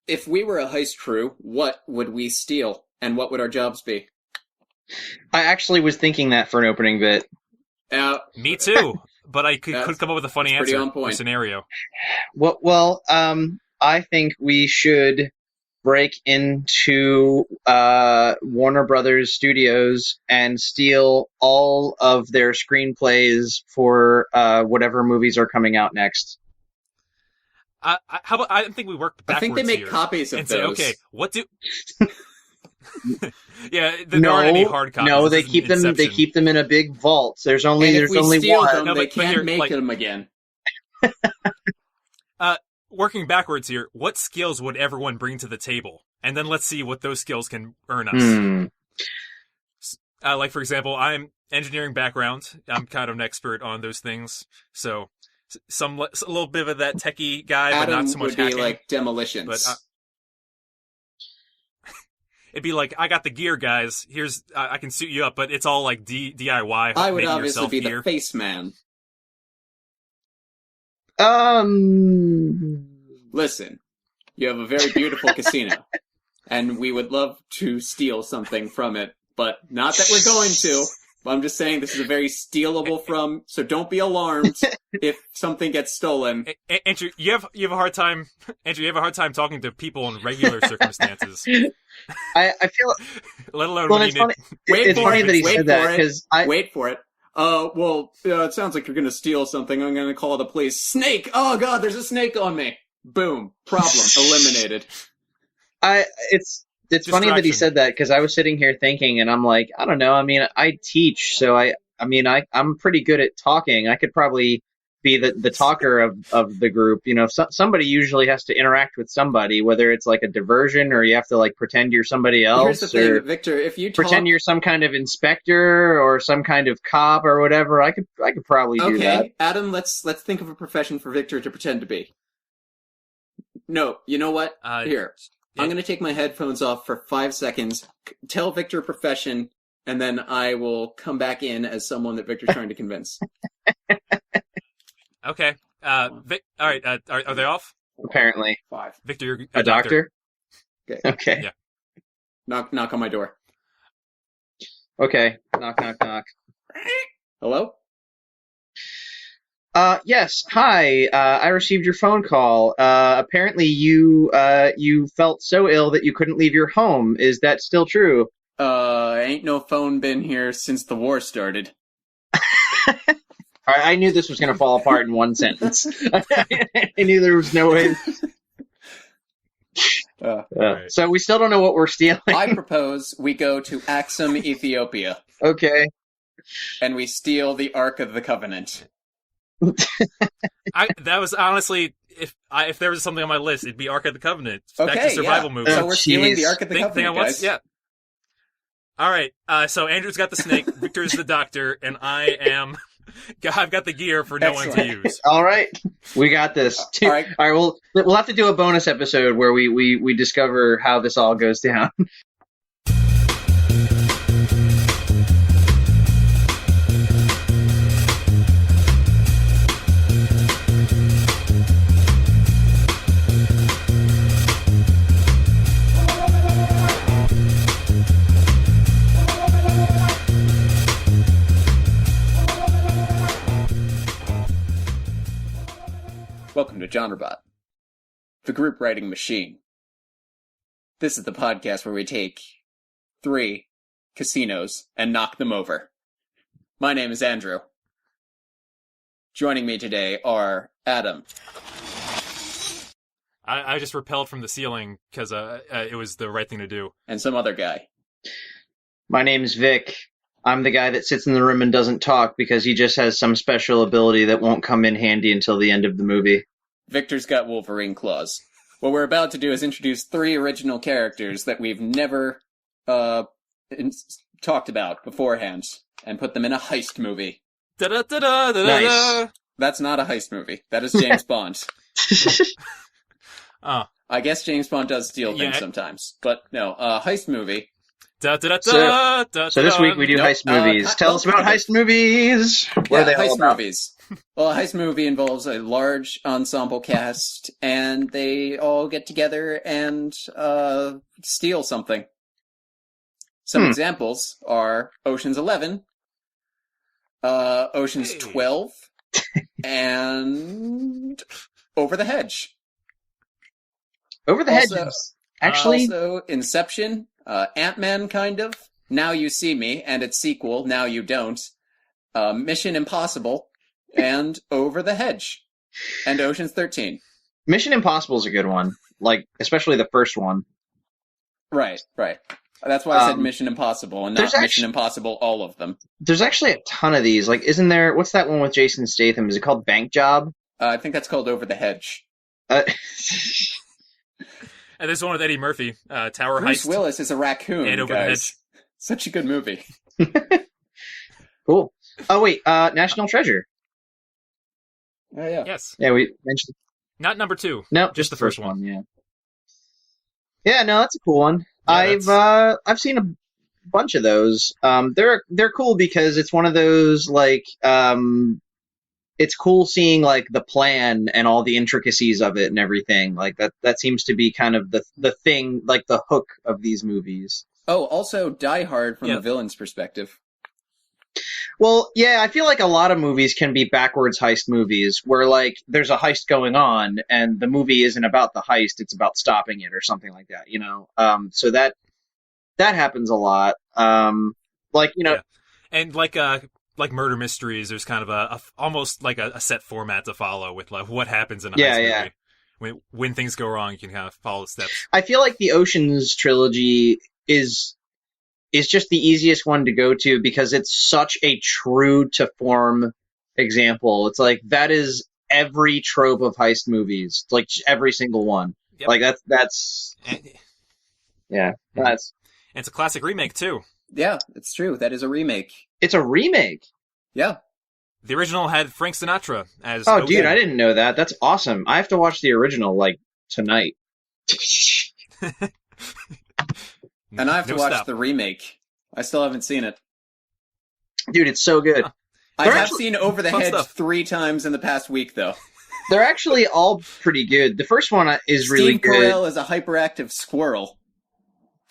if we were a heist crew, what would we steal, and what would our jobs be? I actually was thinking that for an opening bit. Me too, but I could come up with a funny answer or scenario. Well, I think we should break into Warner Brothers Studios and steal all of their screenplays for whatever movies are coming out next. How about I think we work backwards. I think they make here copies of and those. Say, okay, what do? Yeah, there aren't any hard copies. No, they keep them. They keep them in a big vault. There's only one. Them, they can't make them again. Working backwards here, what skills would everyone bring to the table? And then let's see what those skills can earn us. Like, for example, I'm engineering background. I'm kind of an expert on those things. So a little bit of that techie guy, Adam but not so much would be hacking. like demolitions. But, it'd be like, I got the gear, guys. Here's, I can suit you up, but it's all like DIY. I would obviously be the face man. Listen, you have a very beautiful casino, and we would love to steal something from it, but not that we're going to. I'm just saying this is a very stealable from, so don't be alarmed if something gets stolen. Andrew, you have a hard time. Andrew, you have a hard time talking to people in regular circumstances. I feel. Let alone when you need. It's funny that he said that because wait for it. It sounds like you're going to steal something. I'm going to call the police. Snake! Oh God, there's a snake on me. Boom. Problem eliminated. It's funny that he said that because I was sitting here thinking, and I'm like, I don't know. I mean, I teach, so I'm pretty good at talking. I could probably be the talker of the group. You know, somebody usually has to interact with somebody, whether it's like a diversion or you have to like pretend you're somebody else. Here's the thing, Victor. If you pretend you're some kind of inspector or some kind of cop or whatever, I could probably do that. Okay, Adam, let's think of a profession for Victor to pretend to be. No, you know what? Here. I'm going to take my headphones off for 5 seconds, tell Victor a profession, and then I will come back in as someone that Victor's trying to convince. Okay. All right. Are they off? Apparently. 5. Victor, you're a doctor? Okay. Yeah. Knock on my door. Okay. Knock. Hello? Yes. Hi. I received your phone call. Apparently you felt so ill that you couldn't leave your home. Is that still true? Ain't no phone been here since the war started. I knew this was going to fall apart in one sentence. I knew there was no way. Right. So we still don't know what we're stealing. I propose we go to Axum, Ethiopia. Okay. And we steal the Ark of the Covenant. That was honestly, if there was something on my list, it'd be Ark of the Covenant. Okay, back to survival movie. So we're stealing the Ark of the Covenant, guys. Yeah. All right. So Andrew's got the snake, Victor's the doctor, and I've got the gear for no one to use. All right, we got this. All right. We'll have to do a bonus episode where we discover how this all goes down. Welcome to GenreBot, the group writing machine. This is the podcast where we take 3 casinos and knock them over. My name is Andrew. Joining me today are Adam. I just repelled from the ceiling because it was the right thing to do. And some other guy. My name's Vic. I'm the guy that sits in the room and doesn't talk because he just has some special ability that won't come in handy until the end of the movie. Victor's got Wolverine claws. What we're about to do is introduce 3 original characters that we've never talked about beforehand and put them in a heist movie. Nice. That's not a heist movie. That is James Bond. I guess James Bond does steal things sometimes. But no, heist movie. So this week we do heist movies. Tell us about heist movies. What are they all about? Movies. Well, a heist movie involves a large ensemble cast, and they all get together and steal something. Some examples are Ocean's 11, Ocean's 12, and Over the Hedge. Over the Hedge is actually... Also, Inception, Ant-Man, kind of, Now You See Me, and its sequel, Now You Don't, Mission Impossible, and Over the Hedge, and Ocean's 13. Mission Impossible is a good one, like, especially the first one. Right. That's why I said Mission Impossible, and not Mission Impossible, all of them. There's actually a ton of these. Like, isn't there... What's that one with Jason Statham? Is it called Bank Job? I think that's called Over the Hedge. And there's one with Eddie Murphy, Tower Bruce Heist. Willis is a raccoon, and Over the Hedge. Such a good movie. Cool. Oh, wait, National Treasure. Oh, yeah. Yes. Yeah, we mentioned... Not number 2. No, just the first one. Yeah. Yeah, no, that's a cool one. Yeah, I've seen a bunch of those. They're cool because it's one of those, like, it's cool seeing, like, the plan and all the intricacies of it and everything. Like, that seems to be kind of the thing, like, the hook of these movies. Oh, also Die Hard from the villain's perspective. Well, yeah, I feel like a lot of movies can be backwards heist movies where, like, there's a heist going on and the movie isn't about the heist, it's about stopping it or something like that, you know? So that happens a lot. Like, you know... Yeah. And, like murder mysteries, there's kind of almost like a set format to follow with, like, what happens in a heist movie. When things go wrong, you can kind of follow the steps. I feel like the Ocean's trilogy is just the easiest one to go to because it's such a true to form example. It's like, that is every trope of heist movies. Like, every single one. Yep. Like, that's... Yeah. That's... And it's a classic remake, too. Yeah, it's true. That is a remake. It's a remake? Yeah. The original had Frank Sinatra as... Oh, dude, I didn't know that. That's awesome. I have to watch the original, like, tonight. And I have to watch the remake. I still haven't seen it. Dude, it's so good. I have seen Over the Hedge 3 times in the past week, though. They're actually all pretty good. The first one is really good. Steve Carell is a hyperactive squirrel.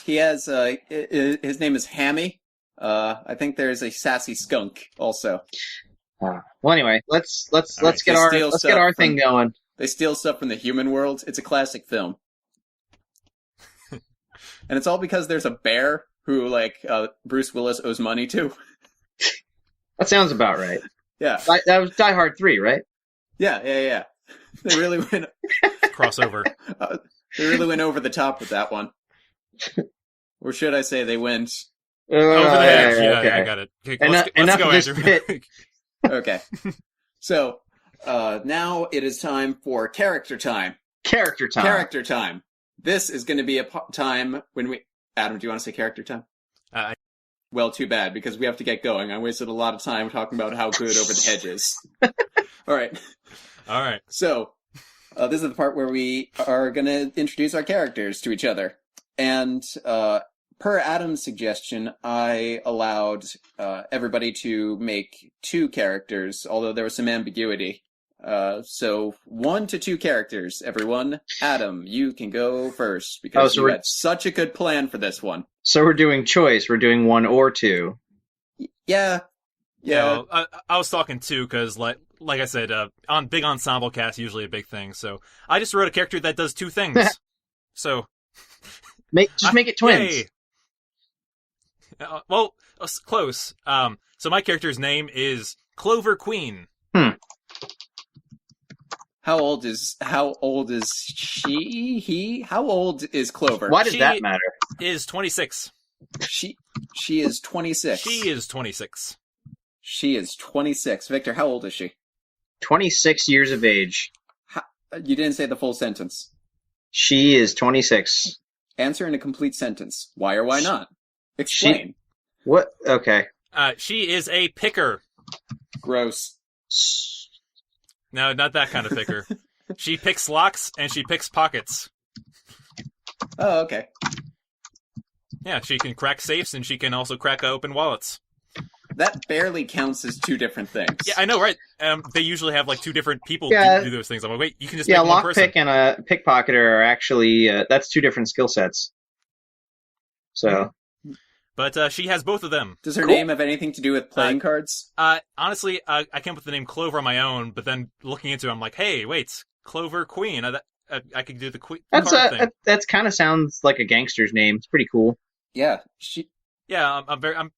He has, his name is Hammy. I think there's a sassy skunk also. Well, anyway, let's get our thing going. They steal stuff from the human world. It's a classic film. And it's all because there's a bear who, like, Bruce Willis owes money to. That sounds about right. Yeah. That was Die Hard 3, right? Yeah. They really went... Crossover. They really went over the top with that one. Or should I say they went... Over the hedge. Yeah, okay. I got it. Okay, Enough go, of this Andrew. bit. Okay. So, now it is time for character time. Character time. Character time. This is going to be a time when we... Adam, do you want to say character time? Well, too bad, because we have to get going. I wasted a lot of time talking about how good Over the Hedge is. All right. So, this is the part where we are going to introduce our characters to each other. And per Adam's suggestion, I allowed everybody to make 2 characters, although there was some ambiguity. So 1 to 2 characters, everyone. Adam, you can go first, because you had such a good plan for this one. So we're doing choice. We're doing 1 or 2. Yeah. Well, I was talking 2, because, like I said, on big ensemble cast, usually a big thing. So I just wrote a character that does 2 things. So... Make it twins. Yay. Well, close. So my character's name is Clover Queen. How old is she? He? How old is Clover? Why does that matter? Is 26. She is 26. She is 26. She is 26. Victor, how old is she? 26 years of age. You didn't say the full sentence. She is 26. Answer in a complete sentence. Why or why not? Explain. What? Okay. She is a picker. Gross. No, not that kind of picker. She picks locks and she picks pockets. Oh, okay. Yeah, she can crack safes and she can also crack open wallets. That barely counts as two different things. Yeah, I know, right? They usually have like two different people do those things. I'm like, wait, you can just yeah, make one person. lockpick and a pickpocketer are actually that's two different skill sets. So, but she has both of them. Does her name have anything to do with playing cards? Honestly, I came up with the name Clover on my own, but then looking into it, I'm like, hey, wait, Clover Queen. I could do the card thing. That's kind of sounds like a gangster's name. It's pretty cool. Yeah, Yeah,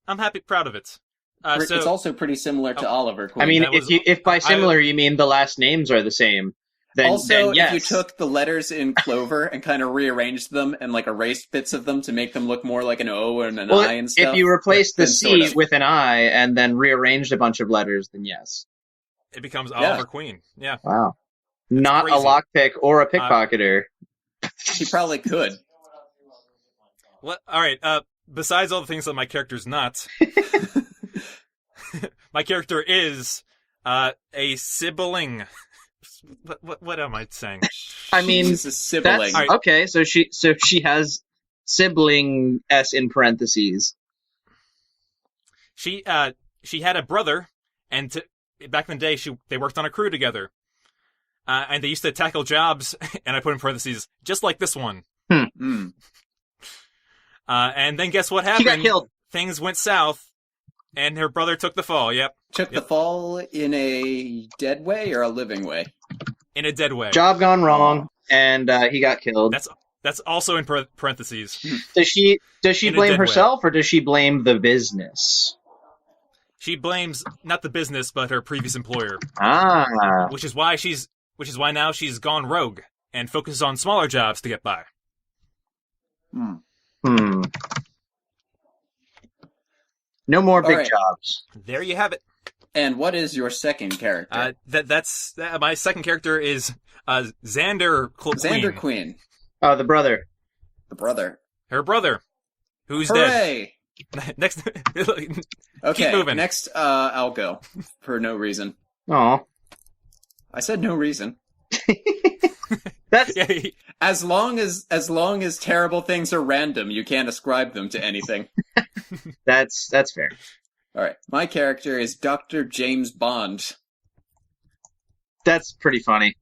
I'm happy, proud of it. it's also pretty similar to Oliver Queen. I mean, if by similar you mean the last names are the same, then yes. If you took the letters in Clover and kind of rearranged them and like erased bits of them to make them look more like an O and an I and stuff. If you replaced the C with an I and then rearranged a bunch of letters, then yes. It becomes Oliver Queen. Yeah. Wow. Not crazy. A lockpick or a pickpocketer. He probably could. All right. Besides all the things that my character's not, my character is a sibling. What am I saying? I mean, she's a sibling. Right. Okay, so she has sibling S in parentheses. She had a brother, and back in the day, they worked on a crew together, and they used to tackle jobs. And I put in parentheses just like this one. And then guess what happened? She got killed. Things went south, and her brother took the fall. Yep. Took the fall in a dead way or a living way? In a dead way. Job gone wrong, and he got killed. That's also in parentheses. Does she blame herself, or does she blame the business? She blames not the business, but her previous employer. Which is why now she's gone rogue and focuses on smaller jobs to get by. No more big jobs. There you have it. And what is your second character? That's my second character is Xander Queen. Xander Queen. Oh, the brother. The brother. Her brother, who's Hooray! Dead. Next. Okay. Keep moving. Next, I'll go for no reason. Aw. I said no reason. That's as long as terrible things are random, you can't ascribe them to anything. That's fair. All right, my character is Dr. James Bond. That's pretty funny.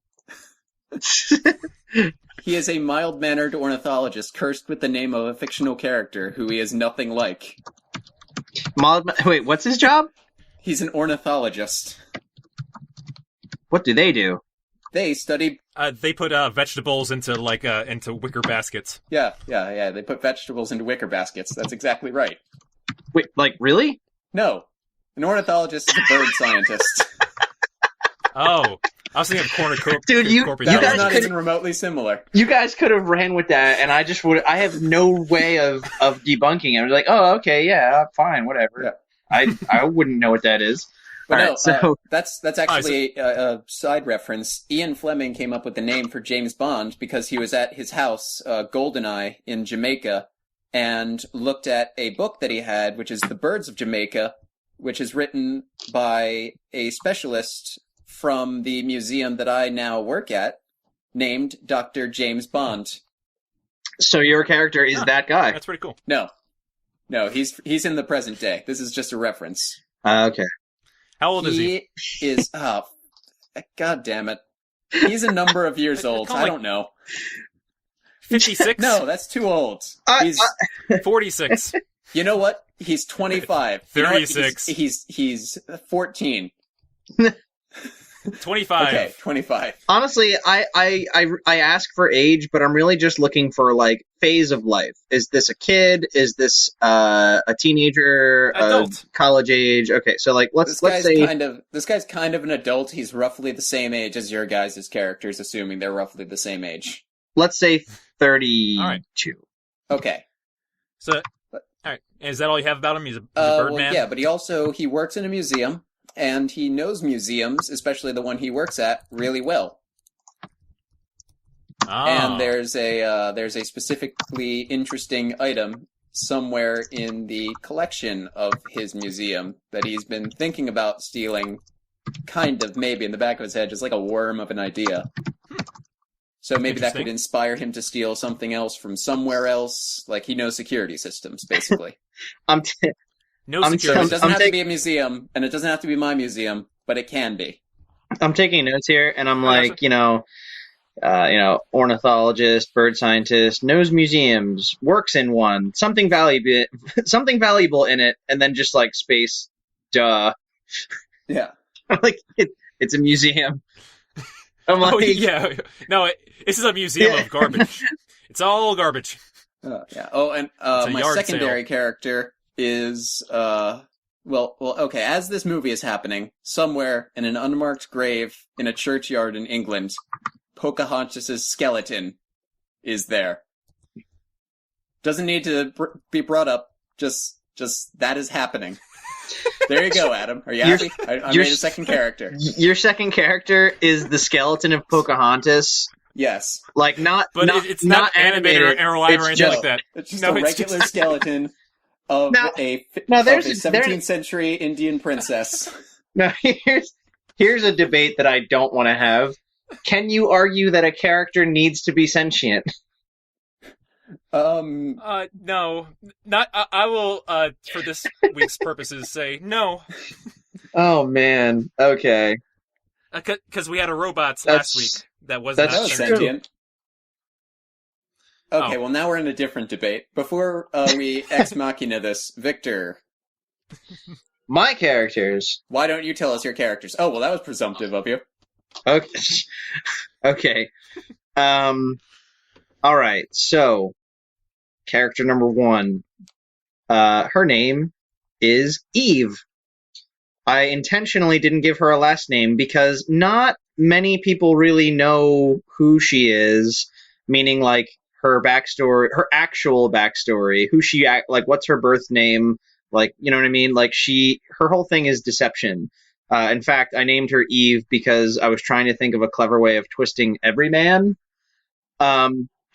He is a mild-mannered ornithologist cursed with the name of a fictional character who he is nothing like. Wait, what's his job? He's an ornithologist. What do they do? They study... they put vegetables into into wicker baskets. Yeah. They put vegetables into wicker baskets. That's exactly right. Wait, really? No. An ornithologist is a bird scientist. Oh. I was thinking of cornucopia. Dude, you guys not even remotely similar. You guys could have ran with that, and I have no way of debunking it. I was like, oh, okay, yeah, fine, whatever. Yeah. I wouldn't know what that is. But that's actually a side reference. Ian Fleming came up with the name for James Bond because he was at his house, Goldeneye, in Jamaica, and looked at a book that he had, which is The Birds of Jamaica, which is written by a specialist from the museum that I now work at, named Dr. James Bond. So your character is that guy? That's pretty cool. No, he's in the present day. This is just a reference. Okay. How old is he? He is, God damn it. He's a number of years old. I don't know. 56? No, that's too old. He's 46. You know what? He's 25. 36. You know he's 14. 25. Okay, 25. Honestly, I ask for age, but I'm really just looking for like phase of life. Is this a kid? Is this a teenager? Adult. College age? Okay, so like let's say this guy's kind of an adult. He's roughly the same age as your guys' characters, assuming they're roughly the same age. Let's say 32. All right. Okay. So, all right. Is that all you have about him? He's a Birdman? Yeah, but he works in a museum. And he knows museums, especially the one he works at, really well. Oh. And there's a specifically interesting item somewhere in the collection of his museum that he's been thinking about stealing, kind of maybe in the back of his head, just like a worm of an idea. So maybe that could inspire him to steal something else from somewhere else. Like he knows security systems, basically. No I'm- security. So it doesn't I'm have to be a museum, and it doesn't have to be my museum, but it can be. I'm taking notes here, and I'm I like, ornithologist, bird scientist, knows museums, works in one, something valuable in it, and then just like space, duh. Yeah. I'm like, it's a museum. I'm like, Oh yeah, no, this is a museum of garbage. It's all garbage. Yeah. Oh, and It's a my yard secondary character is well, okay. As this movie is happening, somewhere in an unmarked grave in a churchyard in England, Pocahontas' skeleton is there. Doesn't need to be brought up. Just that is happening. There you go, Adam. Are you happy? I made a second character. Your second character is the skeleton of Pocahontas. Yes. Like It's not animated or alive or anything like that. It's just a regular skeleton of a 17th century Indian princess. Now here's a debate that I don't want to have. Can you argue that a character needs to be sentient? No, not. I will, for this week's purposes, say no. Oh man. Okay. Because we had a robot last week that was not sentient. Okay, well now we're in a different debate. Before we ex machina this, Victor. My characters. Why don't you tell us your characters? Oh, well, that was presumptive of you. Okay. Okay. All right. So, character number 1. Her name is Eve. I intentionally didn't give her a last name because not many people really know who she is, meaning like her backstory, her actual backstory, what's her birth name, like, you know what I mean? Like her whole thing is deception. In fact, I named her Eve because I was trying to think of a clever way of twisting every man.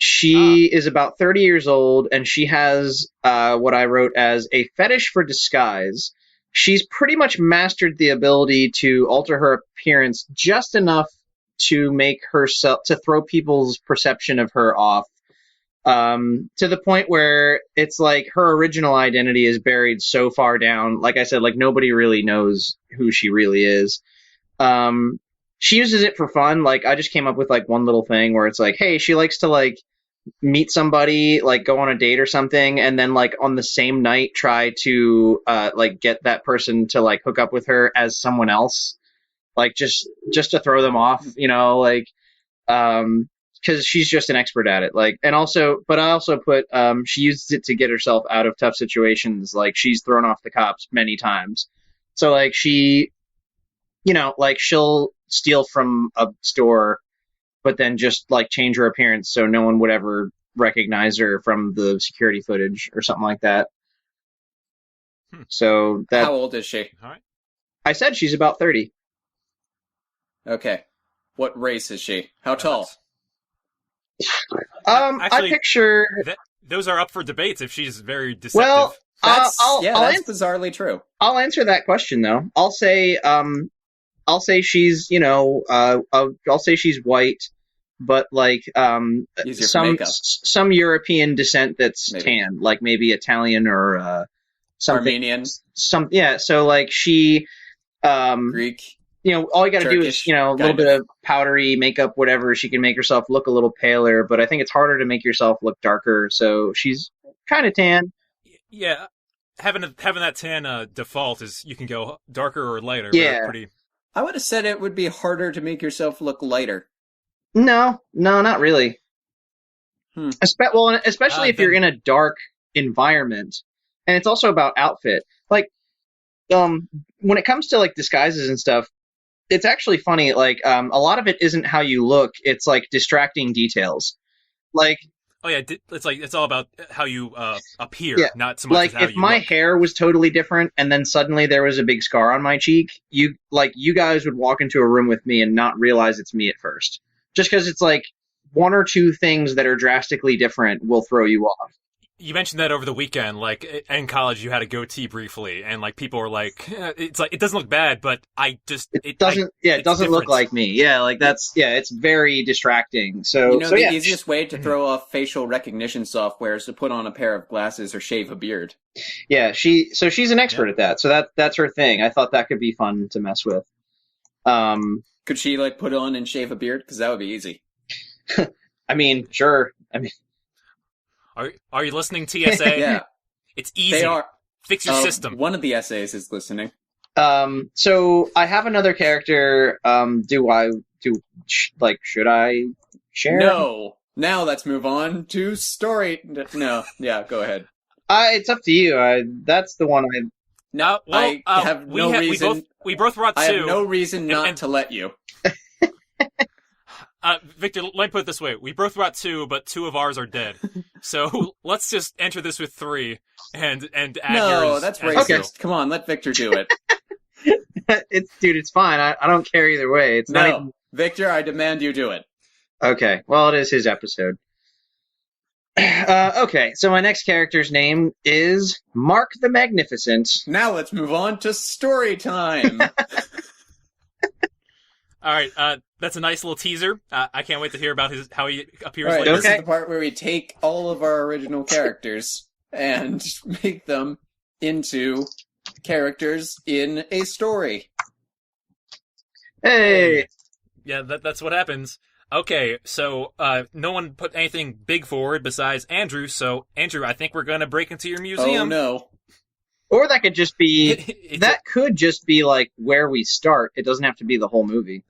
She is about 30 years old, and she has what I wrote as a fetish for disguise. She's pretty much mastered the ability to alter her appearance just enough to make herself, to throw people's perception of her off, to the point where it's like her original identity is buried so far down. Like I said, like nobody really knows who she really is. She uses it for fun. Like I just came up with like one little thing where it's like, hey, she likes to like meet somebody, like go on a date or something, and then like on the same night try to like get that person to like hook up with her as someone else, like just to throw them off, like because she's just an expert at it. Like, and also, but I also put she uses it to get herself out of tough situations. Like she's thrown off the cops many times, so like she, like she'll steal from a store but then just like change her appearance so no one would ever recognize her from the security footage or something like that. So that. How old is she? All right. I said she's about 30. Okay. What race is she? How tall? Actually, I picture those are up for debates if she's very deceptive. Well, that's bizarrely true. I'll answer that question though. I'll say she's, I'll say she's white, but like some European descent that's tan, like maybe Italian or something. Armenian. So like she Greek. All you got to do is, a little bit of powdery makeup, whatever. She can make herself look a little paler, but I think it's harder to make yourself look darker. So she's kind of tan. Yeah, having that tan default is you can go darker or lighter. Yeah. I would have said it would be harder to make yourself look lighter. No, not really. Especially if you're in a dark environment, and it's also about outfit. Like, when it comes to like disguises and stuff, it's actually funny. Like, a lot of it isn't how you look; it's like distracting details. Like, oh yeah, it's all about how you appear, not so much like as how if you my look. hair was totally different, and then suddenly there was a big scar on my cheek. You guys would walk into a room with me and not realize it's me at first, just because it's like one or two things that are drastically different will throw you off. you mentioned that over the weekend, like in college, you had a goatee briefly, and like people were like, "It's like it doesn't look bad, but it doesn't different. Look like me." Yeah, like it's very distracting. So, the easiest way to throw off facial recognition software is to put on a pair of glasses or shave a beard. Yeah, she's an expert at that. So that's her thing. I thought that could be fun to mess with. Could she like put on and shave a beard? Because that would be easy. I mean, sure. I mean, are you listening, TSA? Yeah, it's easy. They are. Fix your system. One of the essays is listening. So I have another character. Should I share? No. Now let's move on to story. No. Yeah, go ahead. It's up to you. That's the one I. No, I have no reason. We both brought two. I have no reason not to let you. Victor, let me put it this way. We both brought two, but two of ours are dead. So let's just enter this with three and add yours. No, that's racist. Okay. Come on, let Victor do it. It's fine. I don't care either way. It's not even... Victor, I demand you do it. Okay, well, it is his episode. Okay, so my next character's name is Mark the Magnificent. Now let's move on to story time. All right, that's a nice little teaser. I can't wait to hear about how he appears. Right, this is the part where we take all of our original characters and make them into characters in a story. Hey! Yeah, that's what happens. Okay, so no one put anything big forward besides Andrew, so Andrew, I think we're going to break into your museum. Oh, no. Or that could just be, could just be like where we start. It doesn't have to be the whole movie.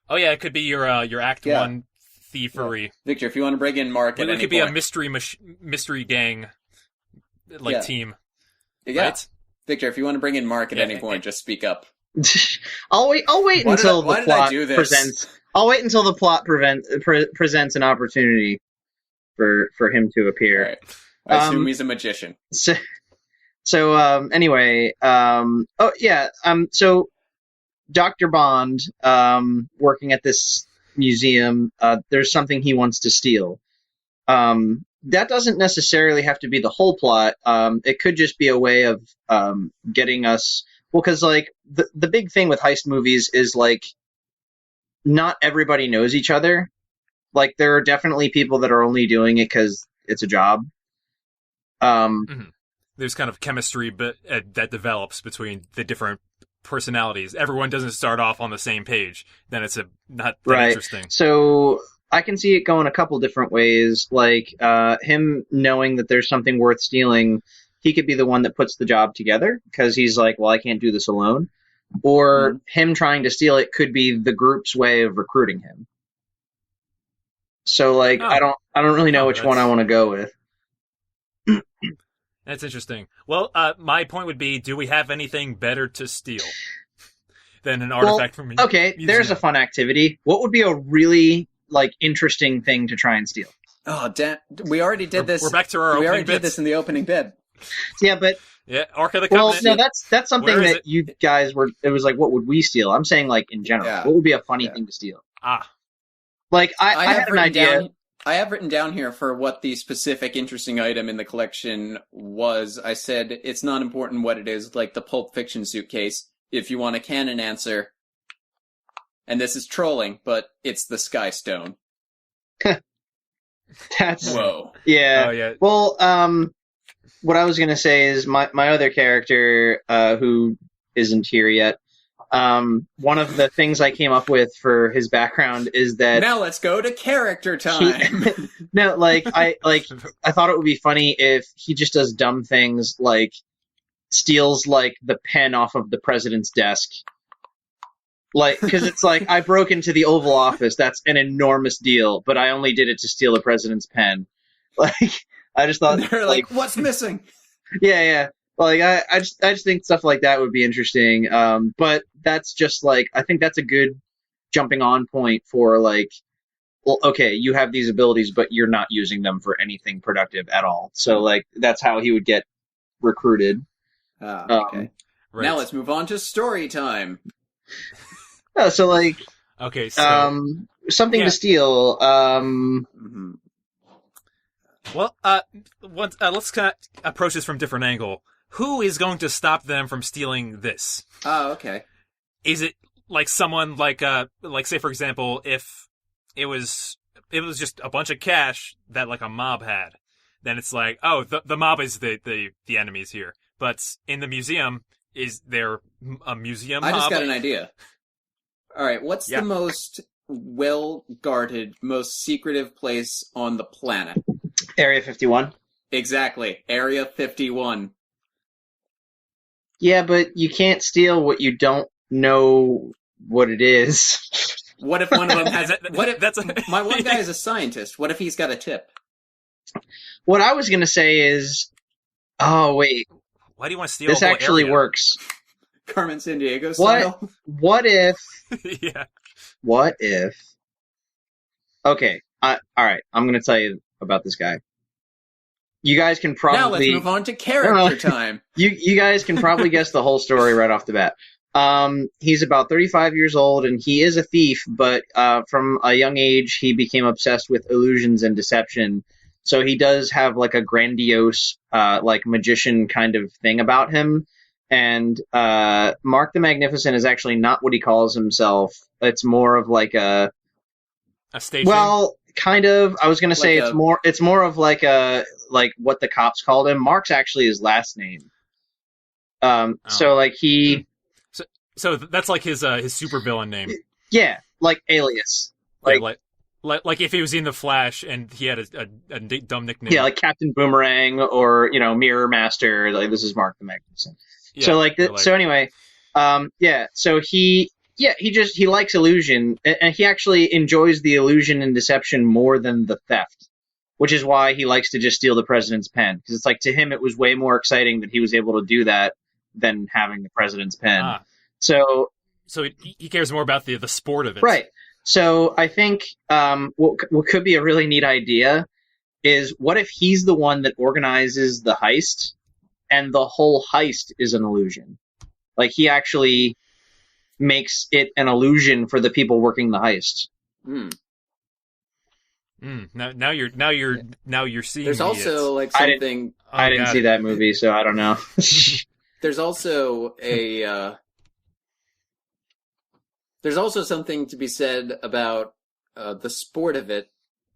Oh yeah, it could be your Act 1 thievery. Yeah. Victor, if you want to bring in Mark at any point. It could be a mystery gang, team. Yeah. Right? Victor, if you want to bring in Mark at any point, just speak up. I'll wait until the plot presents. I'll wait until the plot presents an opportunity for him to appear. Right. I assume he's a magician. So anyway, so Dr. Bond, working at this museum, there's something he wants to steal. That doesn't necessarily have to be the whole plot. It could just be a way of getting us. Well, because like the big thing with heist movies is like not everybody knows each other. Like there are definitely people that are only doing it because it's a job. There's kind of chemistry that develops between the different personalities. Everyone doesn't start off on the same page. Then it's not that interesting. So I can see it going a couple different ways. Like him knowing that there's something worth stealing, he could be the one that puts the job together because he's like, well, I can't do this alone. Or him trying to steal it could be the group's way of recruiting him. So like, I don't really know which one I want to go with. That's interesting. Well, my point would be, do we have anything better to steal than an artifact from museum? Okay, there's a fun activity. What would be a really interesting thing to try and steal? Oh, damn. We already did this. We're back to our opening bits. We already did this in the opening bit. Yeah, but... Yeah, Ark of the Covenant. Well, no, that's something that you guys were... It was like, what would we steal? I'm saying, like, in general. Yeah. What would be a funny thing to steal? Like, I had an idea... I have written down here for what the specific interesting item in the collection was. I said, it's not important what it is, like the Pulp Fiction suitcase. If you want a canon answer, and this is trolling, but it's the Sky Stone. That's... Whoa. Yeah. Oh, yeah. Well, what I was going to say is my other character, who isn't here yet, one of the things I came up with for his background is that... Now let's go to character time! I thought it would be funny if he just does dumb things, like steals, like, the pen off of the president's desk. Like, because it's like, I broke into the Oval Office, that's an enormous deal, but I only did it to steal the president's pen. Like, I just thought... They're like, what's missing? Yeah. Like, I just think stuff like that would be interesting. But that's just, like, I think that's a good jumping on point for, like, well, okay, you have these abilities, but you're not using them for anything productive at all. So, like, that's how he would get recruited. Okay. Right. Now let's move on to story time. So, like... Okay, so... something to steal. Well, let's approach this from a different angle. Who is going to stop them from stealing this? Oh, okay. Is it like someone like say for example, if it was just a bunch of cash that like a mob had, then it's like, oh, the mob is the enemies here. But in the museum, is there a museum mob? I just got an idea. All right, what's the most well-guarded, most secretive place on the planet? Area 51. Exactly, Area 51. Yeah, but you can't steal what you don't know what it is. What if one of them has... my one guy is a scientist. What if he's got a tip? What I was going to say is... Oh, wait. Why do you want to steal this a whole actually area? Works. Carmen Sandiego style? What if... Yeah. What if... Okay, alright, I'm going to tell you about this guy. You guys can probably... Now let's move on to character time. You guys can probably guess the whole story right off the bat. He's about 35 years old, and he is a thief, but from a young age, he became obsessed with illusions and deception. So he does have like a grandiose, like magician kind of thing about him. And Mark the Magnificent is actually not what he calls himself. It's more of like a station. Well, kind of. I was going to say it's more of like what the cops called him. Mark's actually his last name. So like he. So that's like his supervillain name. Yeah, like Alias. Like if he was in the Flash and he had a dumb nickname. Yeah, like Captain Boomerang or Mirror Master. Like this is Mark the Magnificent. Yeah, so anyway, so he likes illusion, and he actually enjoys the illusion and deception more than the theft, which is why he likes to just steal the president's pen, because it's like to him it was way more exciting that he was able to do that than having the president's pen. So he cares more about the sport of it, right? So I think what could be a really neat idea is what if he's the one that organizes the heist, and the whole heist is an illusion. Like he actually makes it an illusion for the people working the heist. Now you're seeing. There's also like something. I didn't see that movie, so I don't know. There's also there's also something to be said about the sport of it,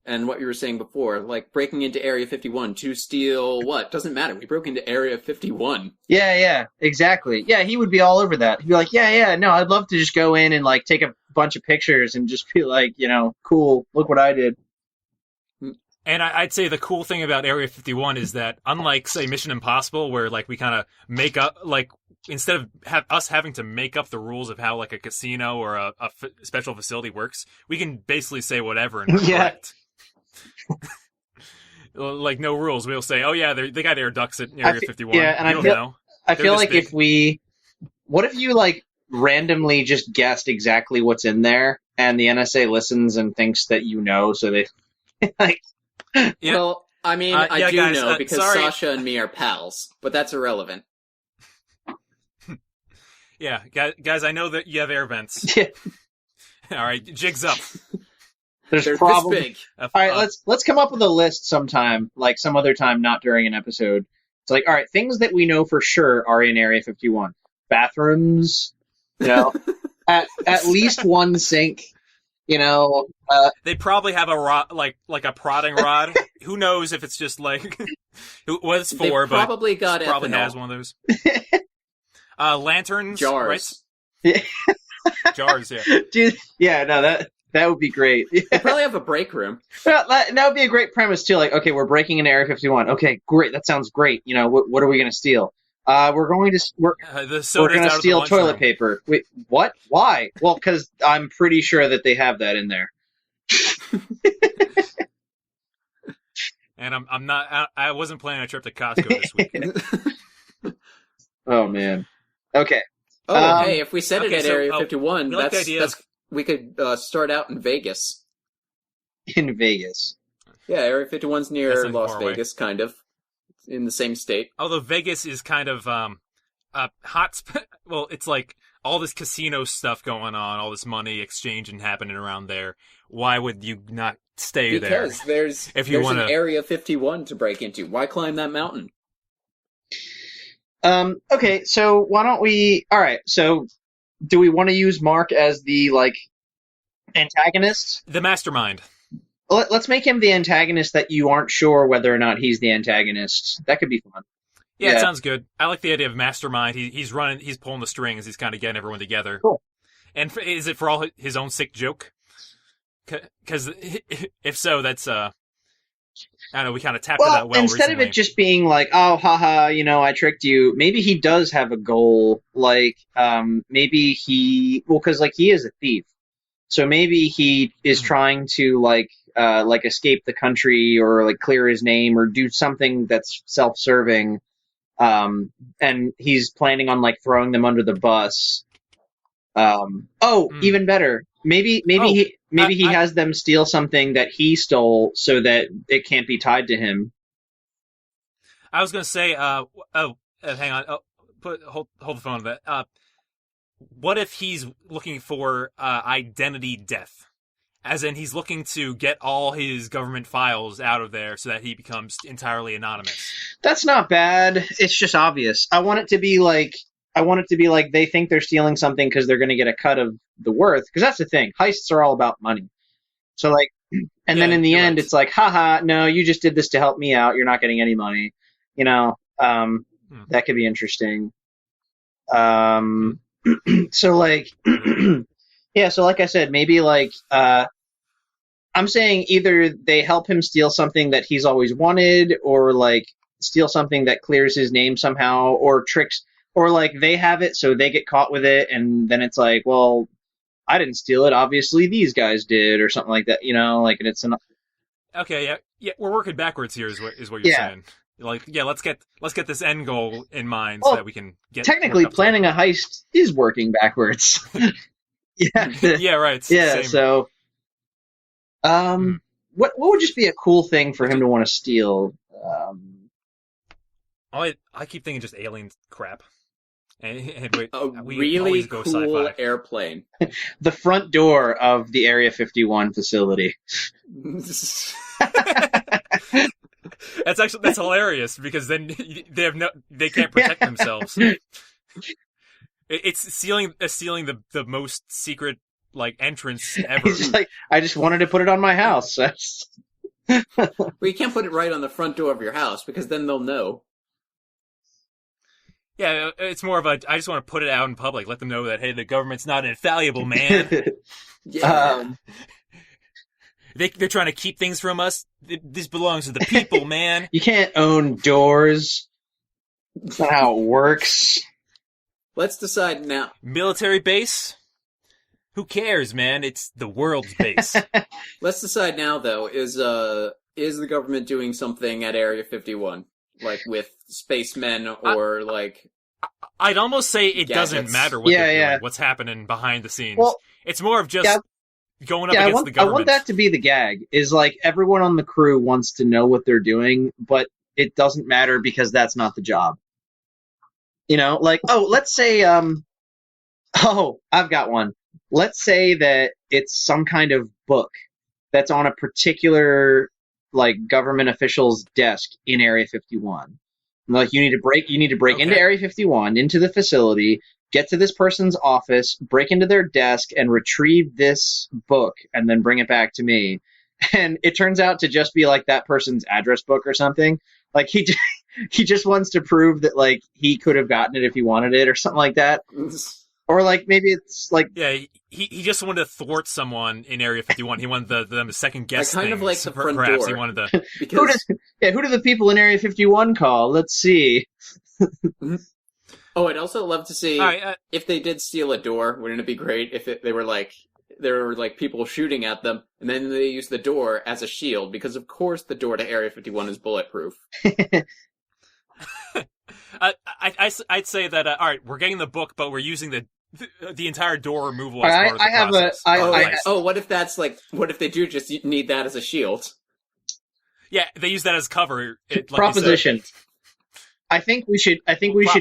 and what you were saying before, like breaking into Area 51 to steal what? Doesn't matter. We broke into Area 51. Yeah, exactly. Yeah, he would be all over that. He'd be like, yeah, no, I'd love to just go in and like take a bunch of pictures and just be like, cool, look what I did. And I'd say the cool thing about Area 51 is that, unlike, say, Mission Impossible, where like we kind of make up, like instead of us having to make up the rules of how like a casino or a special facility works, we can basically say whatever and correct. Like no rules. We'll say, oh yeah, they got air ducts at Area 51. Yeah, and I feel like what if you like randomly just guessed exactly what's in there, and the NSA listens and thinks that so they like. Yeah. Well, I mean, I do guys, know because sorry. Sasha and me are pals, but that's irrelevant. Yeah, guys, I know that you have air vents. Yeah. All right, jigs up. They're this big. All right, let's come up with a list sometime, like some other time, not during an episode. It's like, all right, things that we know for sure are in Area 51. Bathrooms, at least one sink. They probably have a rod, like a prodding rod. Who knows if it's just like what it's for? They probably but got probably ethanol. has one of those. Lanterns, jars, right? Jars, yeah. Dude, yeah, no, that would be great. They probably have a break room. That would be a great premise too. Like, okay, we're breaking into Area 51. Okay, great. That sounds great. What are we going to steal? We're going to steal toilet paper. Wait, what? Why? Well, because I'm pretty sure that they have that in there. And I'm not. I wasn't planning a trip to Costco this week. Oh man. Okay. Oh, hey, if we set it at Area 51, like we could start out in Vegas. In Vegas. Yeah, Area 51's near Las Vegas, kind of. In the same state. Although Vegas is kind of hot. Well, it's like all this casino stuff going on, all this money exchanging happening around there. Why would you not stay there? Because there's an Area 51 to break into. Why climb that mountain? Okay, so why don't we... Alright, so do we want to use Mark as the, like, antagonist? The mastermind. Let's make him the antagonist that you aren't sure whether or not he's the antagonist. That could be fun. Yeah, it sounds good. I like the idea of mastermind. He's pulling the strings. He's kind of getting everyone together. Cool. And is it for all his own sick joke? Because if so, that's I don't know. We kind of tapped into that well. Instead recently. of it just being like, oh, haha, I tricked you. Maybe he does have a goal. Like, maybe because like he is a thief, so maybe he is trying to like escape the country or like clear his name or do something that's self-serving. And he's planning on like throwing them under the bus. Even better. Maybe he has them steal something that he stole so that it can't be tied to him. I was going to say, hang on. Hold the phone a bit. What if he's looking for identity death? As in, he's looking to get all his government files out of there so that he becomes entirely anonymous. That's not bad. It's just obvious. I want it to be like they think they're stealing something because they're going to get a cut of the worth. Because that's the thing. Heists are all about money. So like, and then in the end, it's like, haha, no, you just did this to help me out. You're not getting any money. That could be interesting. So like, yeah. So like I said, maybe like, I'm saying either they help him steal something that he's always wanted, or like steal something that clears his name somehow, or tricks, or like they have it so they get caught with it, and then it's like, well, I didn't steal it. Obviously, these guys did, or something like that. Like, and it's okay, yeah. We're working backwards here, is what you're saying. Like, yeah, let's get this end goal in mind so that we can get. Technically, planning a heist is working backwards. Yeah, right. Yeah, same. so. What would just be a cool thing for him to want to steal? I keep thinking just alien crap. And we really always go cool sci-fi. airplane. The front door of the Area 51 facility. That's hilarious because then they can't protect themselves. It's stealing the most secret like entrance ever. He's just like, I just wanted to put it on my house. Well, you can't put it right on the front door of your house because then they'll know. Yeah, it's more of I just want to put it out in public, let them know that, hey, the government's not infallible, man. Yeah. They're trying to keep things from us. This belongs to the people, man. You can't own doors. That's not how it works. Let's decide now. Military base? Who cares, man? It's the world's base. Let's decide now, though. Is the government doing something at Area 51? Like with spacemen or like... I'd almost say it doesn't matter what they're doing, what's happening behind the scenes. Well, it's more of just going up against the government. I want that to be the gag, is like everyone on the crew wants to know what they're doing, but it doesn't matter because that's not the job. Like, let's say, I've got one. Let's say that it's some kind of book that's on a particular like government official's desk in Area 51. Like you need to break into Area 51, into the facility, get to this person's office, break into their desk, and retrieve this book, and then bring it back to me. And it turns out to just be like that person's address book or something. Like he just wants to prove that like he could have gotten it if he wanted it or something like that. Or like maybe it's like he just wanted to thwart someone in Area 51. He wanted them to second guess. I kind of like the front perhaps door. He wanted to. Because... who do the people in Area 51 call? Let's see. Oh, I'd also love to see if they did steal a door. Wouldn't it be great if there were like people shooting at them, and then they use the door as a shield? Because of course the door to Area 51 is bulletproof. I'd say that. All right, we're getting the book, but we're using the entire door removal as part of the process. What if that's like? What if they do just need that as a shield? Yeah, they use that as cover. Proposition. I think we should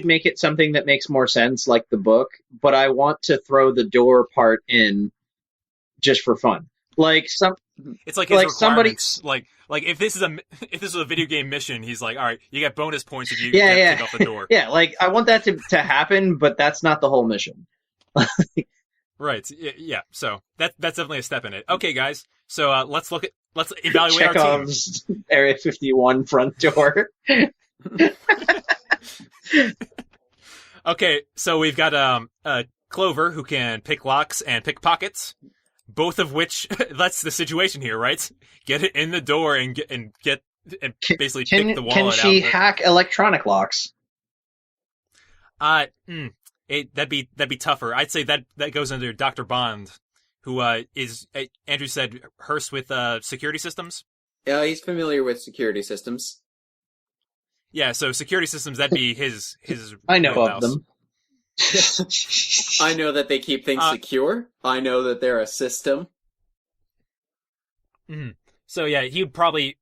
make it something that makes more sense, like the book. But I want to throw the door part in just for fun. Like it's like his requirements. Like if this is a video game mission, he's like, all right, you get bonus points if you take off the door. Yeah, like I want that to happen, but that's not the whole mission. Right. Yeah. So that's definitely a step in it. Okay, guys. So let's evaluate Chekhov's our team. Area 51 front door. Okay, so we've got Clover who can pick locks and pick pockets, both of which that's the situation here, right? Get it in the door and basically pick the wallet out. Can she hack electronic locks? That'd be tougher. I'd say that goes under Dr. Bond, who is Andrew said Hearst with security systems. Yeah, he's familiar with security systems. Yeah, so security systems, that'd be his I know wheelhouse. of them. I know that they keep things secure. I know that they're a system. So yeah, he would probably.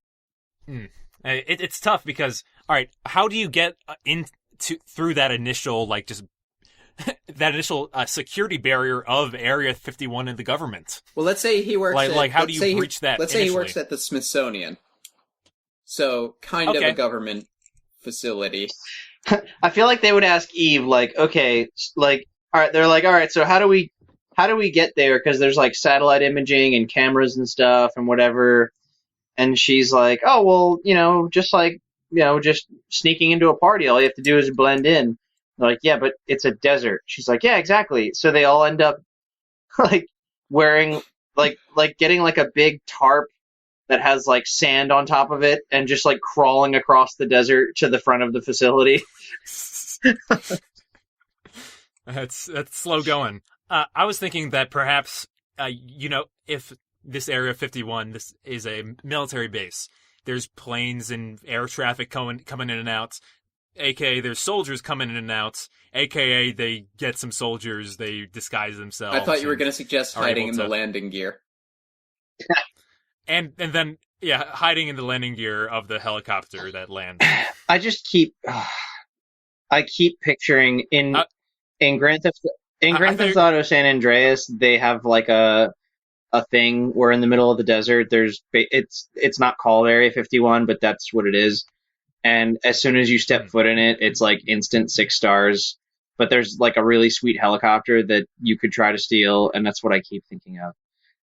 It's tough because all right, how do you get through that initial security barrier of Area 51 in the government? Well, let's say he works. How do you breach that? Let's say he works at the Smithsonian. So kind of a government facility. I feel like they would ask Eve, like, okay, like, all right, they're like, all right, so how do we get there? Because there's like satellite imaging and cameras and stuff and whatever. And she's like, oh, well, just sneaking into a party. All you have to do is blend in. They're like, yeah, but it's a desert. She's like, yeah, exactly. So they all end up like wearing like getting like a big tarp that has like sand on top of it and just like crawling across the desert to the front of the facility. That's slow going. I was thinking that perhaps, if this Area 51, this is a military base, there's planes and air traffic coming in and out, aka there's soldiers coming in and out, aka they get some soldiers, they disguise themselves. I thought you were going to suggest hiding in the landing gear. And then, hiding in the landing gear of the helicopter that lands. I just keep picturing in Grand Theft Auto San Andreas, they have like a thing where in the middle of the desert, it's not called Area 51, but that's what it is. And as soon as you step foot in it, it's like instant 6 stars. But there's like a really sweet helicopter that you could try to steal, and that's what I keep thinking of.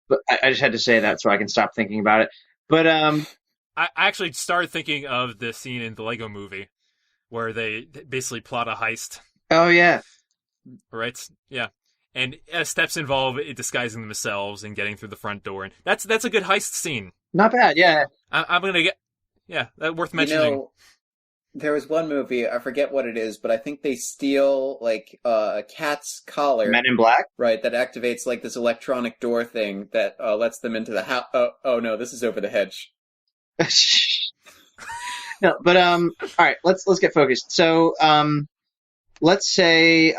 But I just had to say that so I can stop thinking about it. But I actually started thinking of the scene in the Lego Movie where they basically plot a heist. Oh yeah, right. Yeah, and steps involve disguising themselves and getting through the front door, and that's a good heist scene. Not bad. Yeah, I'm gonna get. Yeah, that's worth mentioning. There was one movie, I forget what it is, but I think they steal like a cat's collar. Men in Black? Right, that activates like this electronic door thing that lets them into the house. Oh no, this is over the hedge. No, but all right, let's get focused. So, let's say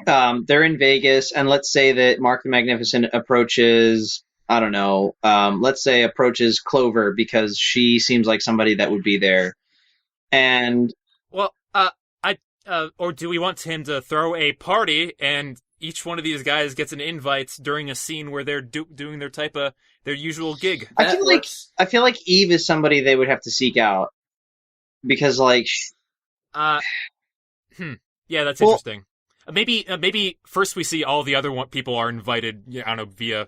they're in Vegas, and let's say that Mark the Magnificent approaches, I don't know, let's say approaches Clover because she seems like somebody that would be there. And or do we want him to throw a party and each one of these guys gets an invite during a scene where they're doing their usual gig? I feel like Eve is somebody they would have to seek out because like yeah, that's interesting. Maybe first we see all the other people are invited, I don't know, via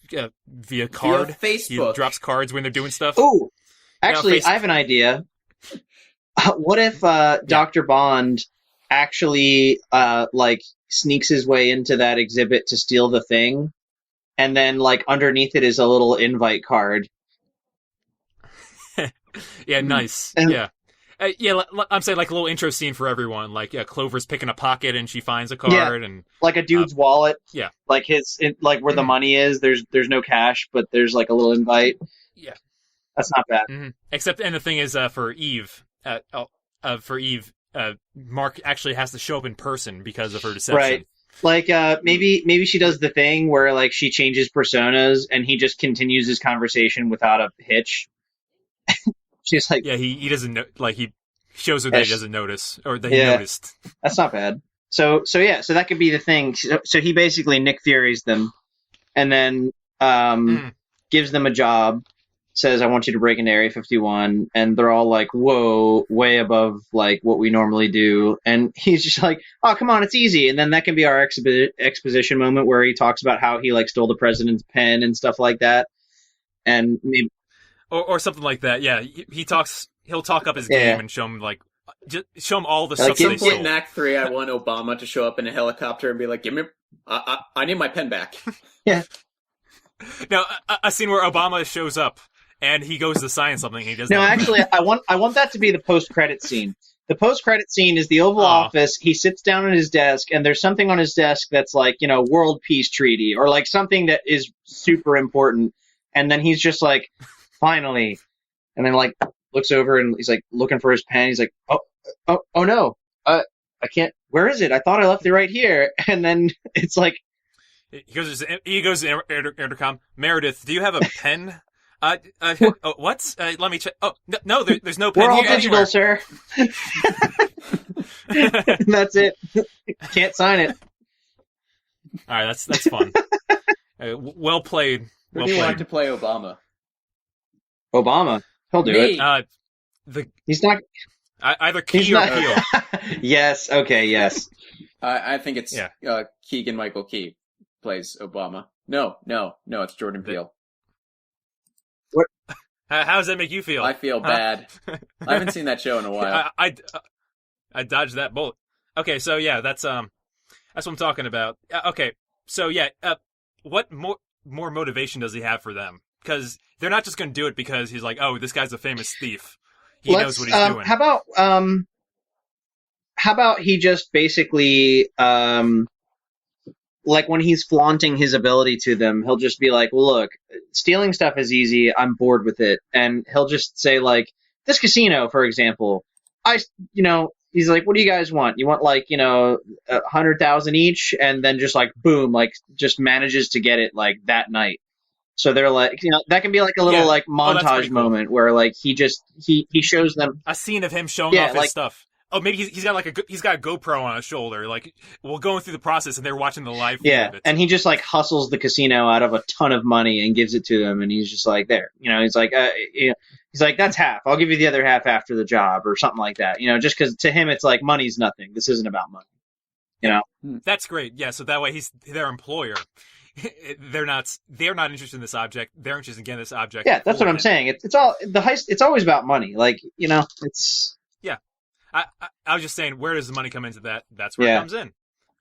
card. Via Facebook. He drops cards when they're doing stuff. Oh, actually, I have an idea. What if Dr. Bond actually like sneaks his way into that exhibit to steal the thing, and then like underneath it is a little invite card? Yeah, nice. Yeah. I'm saying like a little intro scene for everyone. Like, Clover's picking a pocket and she finds a card, and like a dude's wallet. Yeah, like like where the money is. There's no cash, but there's like a little invite. Yeah, that's not bad. Mm-hmm. Except, and the thing is, for Eve, Mark actually has to show up in person because of her deception. Right. Like, maybe she does the thing where like she changes personas and he just continues his conversation without a hitch. She's like, yeah, he doesn't know, like shows her that he doesn't notice, or that he noticed. That's not bad. So that could be the thing. So he basically Nick Fury's them, and then gives them a job, says, I want you to break into Area 51, and they're all like, whoa, way above like what we normally do. And he's just like, oh, come on, it's easy. And then that can be our exposition moment where he talks about how he like stole the president's pen and stuff like that. And maybe... or something like that. Yeah, he'll talk up his game and show him like, just show him all the stuff that he stole. In Act 3, I want Obama to show up in a helicopter and be like, give me, I need my pen back. Yeah. Now, a scene where Obama shows up and he goes to sign something. He doesn't. No, actually, I want that to be the post-credit scene. The post-credit scene is the Oval Office. He sits down at his desk, and there's something on his desk that's like, World Peace Treaty, or like something that is super important. And then he's just like, finally, and then like looks over and he's like looking for his pen. He's like, oh no, I can't. Where is it? I thought I left it right here. And then it's like. He goes to intercom. Meredith, do you have a pen? What? Let me check. Oh, no, there's no pen here. We're all digital, sir. That's it. Can't sign it. All right, that's fun. Well played. Who do you want to play Obama? Obama. He'll do it. He's not. Either Key or Peel. Yes. Okay. Yes. I think it's Keegan-Michael Key plays Obama. No, it's Jordan Peele. What? How does that make you feel? I feel bad. I haven't seen that show in a while. I dodged that bullet. Okay, so yeah, that's what I'm talking about. Okay, so yeah, what more motivation does he have for them? Because they're not just going to do it because he's like, oh, this guy's a famous thief. He knows what he's doing. How about he just basically like when he's flaunting his ability to them, he'll just be like, well, look, stealing stuff is easy. I'm bored with it. And he'll just say like, this casino, for example, he's like, what do you guys want? You want like, 100,000 each? And then just like, boom, like just manages to get it like that night. So they're like, that can be like a little like montage moment where like he shows them a scene of him showing off his stuff. Oh, maybe he's got a GoPro on his shoulder. Like, we're going through the process, and they're watching the live feed of it. And he just like hustles the casino out of a ton of money and gives it to them, and he's just like, there, he's like, he's like, that's half. I'll give you the other half after the job, or something like that. Just because to him it's like money's nothing. This isn't about money. That's great. Yeah, so that way he's their employer. They're not interested in this object. They're interested in getting this object. Yeah, that's what I'm saying. It's all the heist. It's always about money. Like it's. Yeah. I was just saying, where does the money come into that? That's where it comes in.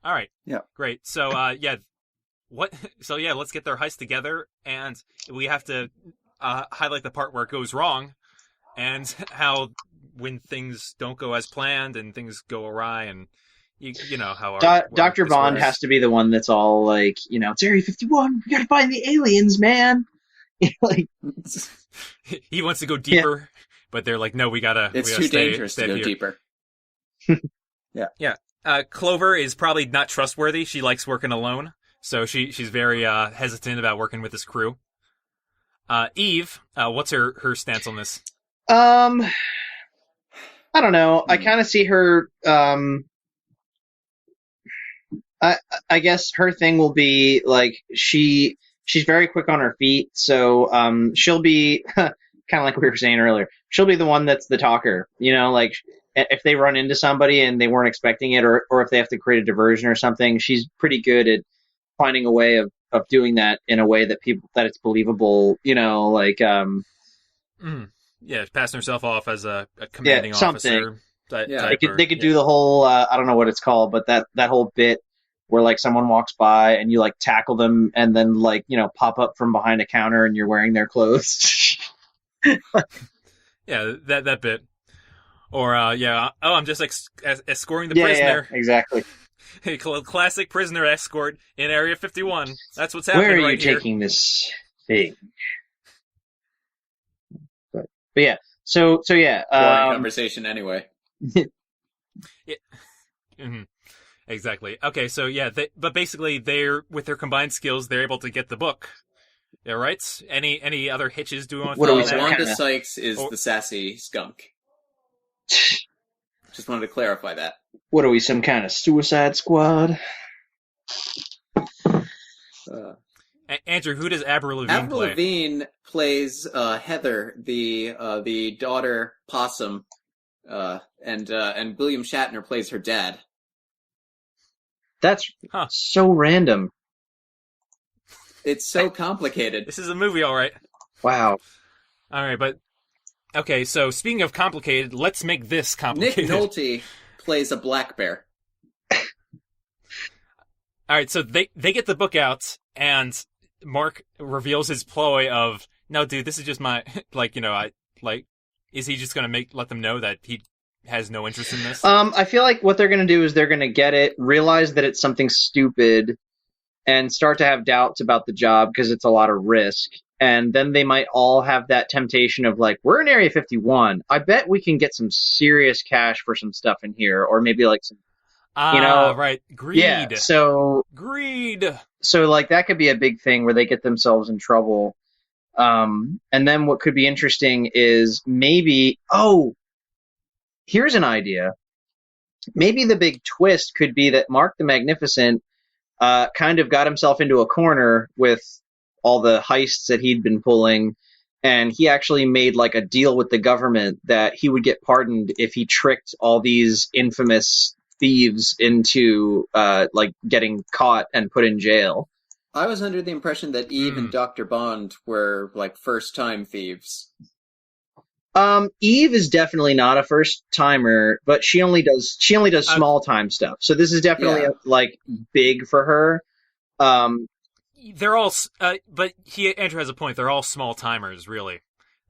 All right. Yeah. Great. So, what? So, yeah, let's get their heist together, and we have to highlight the part where it goes wrong, and how when things don't go as planned and things go awry, and you know how Dr. Bond has to be the one that's all like, it's Area 51. We got to find the aliens, man. Like, he wants to go deeper. Yeah. But they're like, no, it's too dangerous to go deeper. Yeah. Clover is probably not trustworthy. She likes working alone. So she's very hesitant about working with this crew. Eve, what's her stance on this? I don't know. I kind of see her, I guess her thing will be like, she's very quick on her feet. So, she'll be kind of like we were saying earlier, she'll be the one that's the talker, like if they run into somebody and they weren't expecting it, or if they have to create a diversion or something, she's pretty good at finding a way of doing that in a way that it's believable, like, passing herself off as a commanding officer. They could do the whole, I don't know what it's called, but that whole bit where like someone walks by and you like tackle them and then like, pop up from behind a counter and you're wearing their clothes. Yeah, that bit. Or I'm just escorting the prisoner. Yeah, exactly. Classic prisoner escort in Area 51. That's what's happening. Where are right you taking this thing? But yeah, so yeah. Conversation anyway. Yeah. Mm-hmm. Exactly. Okay, so yeah, but basically they're with their combined skills, they're able to get the book. Yeah, right? Any other hitches doing with Wanda Sykes is the sassy skunk. Just wanted to clarify that. What are we, some kind of Suicide Squad? Andrew, who does Avril Lavigne Avril play? Lavigne plays Heather, the daughter possum, and William Shatner plays her dad. That's so random. It's so complicated. This is a movie, all right. Wow. All right, but okay. So speaking of complicated, let's make this complicated. Nick Nolte plays a black bear. All right, so they get the book out, and Mark reveals his ploy of, no, dude, this is just my, is he just gonna let them know that he has no interest in this? I feel like what they're gonna do is they're gonna get it, realize that it's something stupid, and start to have doubts about the job because it's a lot of risk. And then they might all have that temptation of like, we're in Area 51. I bet we can get some serious cash for some stuff in here, or maybe like some. Right. Greed. Yeah, so greed. So like that could be a big thing where they get themselves in trouble. And then what could be interesting is maybe, here's an idea. Maybe the big twist could be that Mark the Magnificent kind of got himself into a corner with all the heists that he'd been pulling, and he actually made like a deal with the government that he would get pardoned if he tricked all these infamous thieves into like getting caught and put in jail. I was under the impression that Eve and Dr. Bond were like first-time thieves. Eve is definitely not a first timer, but she only does small time stuff. So this is definitely like big for her. They're all, but Andrew has a point. They're all small timers, really.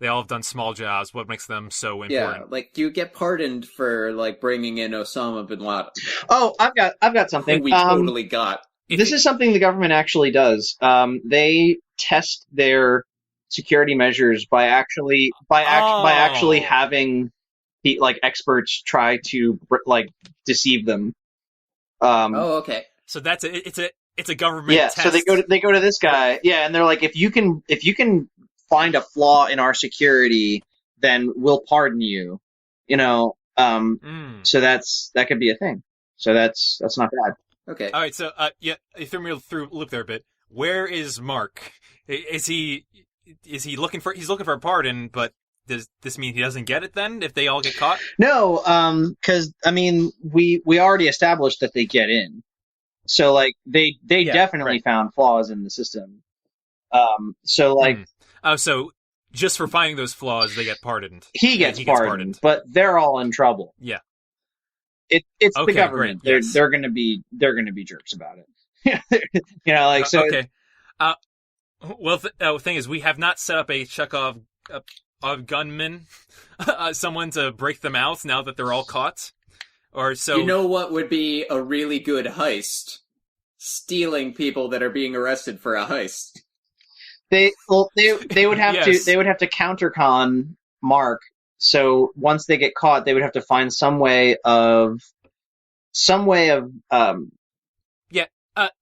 They all have done small jobs. What makes them so important? Yeah, like you get pardoned for like bringing in Osama bin Laden. Oh, I've got something. We totally got. This is something the government actually does. They test their security measures by actually having like experts try to like deceive them. Okay. So it's a government test. So they go to this guy, and they're like, if you can find a flaw in our security, then we'll pardon you. So that could be a thing. So that's not bad. Okay. All right. So you threw me through loop there a bit. Where is Mark? Is he looking for? He's looking for a pardon, but does this mean he doesn't get it then if they all get caught? No, because I mean we already established that they get in. So like they definitely found flaws in the system. So like so just for finding those flaws, they get pardoned. He gets pardoned, but they're all in trouble. Yeah. It's the government. Great. They're gonna be jerks about it. So. Okay. Well, the thing is, we have not set up a Chekhov gunman, someone to break them out now that they're all caught. Or so. You know what would be a really good heist? Stealing people that are being arrested for a heist. They would have to countercon Mark. So once they get caught, they would have to find some way of. Let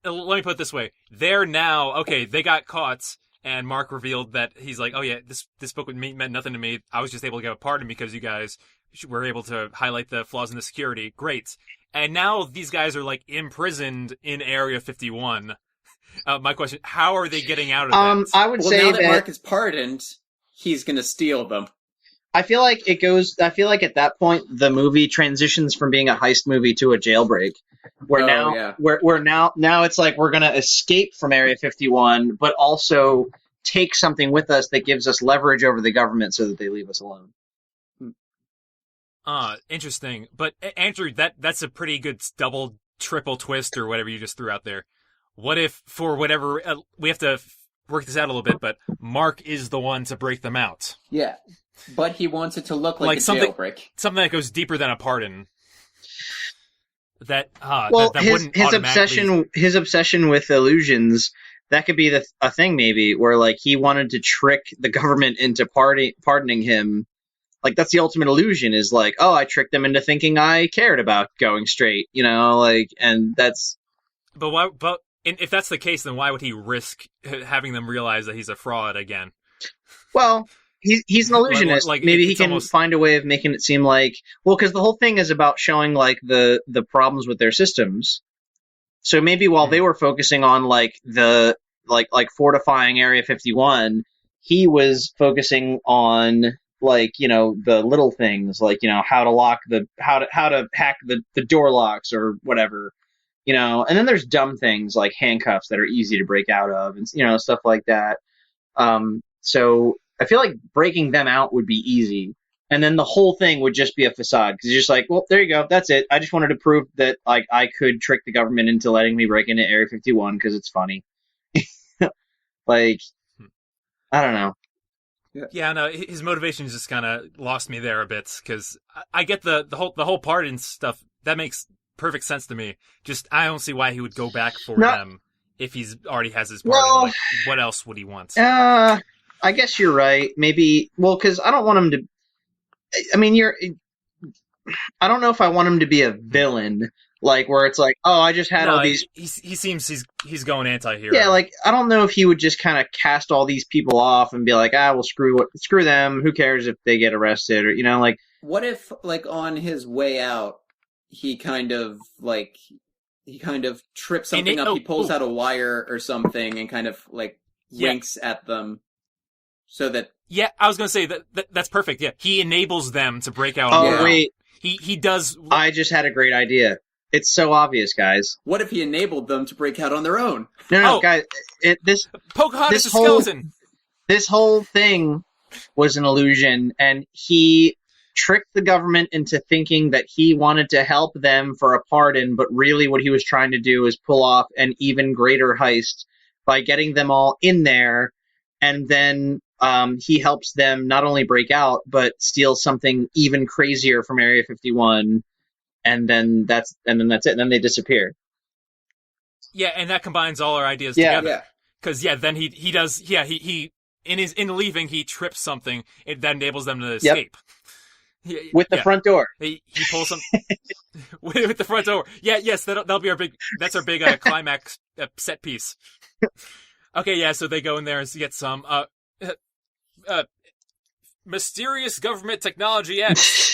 me put it this way. They're now they got caught, and Mark revealed that he's like, oh yeah, this book meant nothing to me. I was just able to get a pardon because you guys were able to highlight the flaws in the security. Great. And now these guys are like imprisoned in Area 51. My question: how are they getting out of that? I would say now that Mark is pardoned, he's going to steal them. I feel like at that point the movie transitions from being a heist movie to a jailbreak, where now it's like we're gonna escape from Area 51, but also take something with us that gives us leverage over the government so that they leave us alone. Interesting. But Andrew, that's a pretty good double, triple twist or whatever you just threw out there. What if, for whatever, we have to work this out a little bit, but Mark is the one to break them out? Yeah. But he wants it to look like a jailbreak. Something that goes deeper than a pardon. That his obsession with illusions, that could be a thing maybe where like he wanted to trick the government into pardoning him. Like that's the ultimate illusion is like, oh, I tricked them into thinking I cared about going straight, and that's. But why? But if that's the case, then why would he risk having them realize that he's a fraud again? Well. he's an illusionist. Like, Maybe he it's can almost... find a way of making it seem like, well, because the whole thing is about showing like the problems with their systems. So maybe while they were focusing on like the like fortifying Area 51, he was focusing on like, you know, the little things, like, you know, how to hack the door locks or whatever, you know. And then there's dumb things like handcuffs that are easy to break out of, and, you know, stuff like that. So I feel like breaking them out would be easy, and then the whole thing would just be a facade, because you're just like, well, there you go, that's it. I just wanted to prove that like I could trick the government into letting me break into Area 51 because it's funny. Like, I don't know. Yeah, no, his motivation just kind of lost me there a bit, because I get the whole part and stuff. That makes perfect sense to me. Just, I don't see why he would go back for them if he's already has his part. Well, like, what else would he want? I guess you're right. Maybe, well, because I don't want him to. I mean, I don't know if I want him to be a villain, like where it's like, oh, I just had all these. He seems he's going anti-hero. Yeah, like I don't know if he would just kind of cast all these people off and be like, well, screw them. Who cares if they get arrested, or, you know, like. What if, like, on his way out, he kind of trips something up. He pulls out a wire or something and kind of like winks at them, so that. Yeah, I was gonna say that's perfect. Yeah, he enables them to break out. Oh wait, he does. I just had a great idea. It's so obvious, guys. What if he enabled them to break out on their own? No, guys. Pocahontas is a skeleton. This whole thing was an illusion, and he tricked the government into thinking that he wanted to help them for a pardon, but really what he was trying to do is pull off an even greater heist by getting them all in there, and then he helps them not only break out, but steal something even crazier from Area 51. And then that's it. And then they disappear. Yeah, and that combines all our ideas together. Because then he does. Yeah, he in leaving he trips something that enables them to escape. With the front door. He pulls some with the front door. Yeah, yes, that'll be our big. That's our big climax set piece. Okay, yeah. So they go in there and get some mysterious government technology X.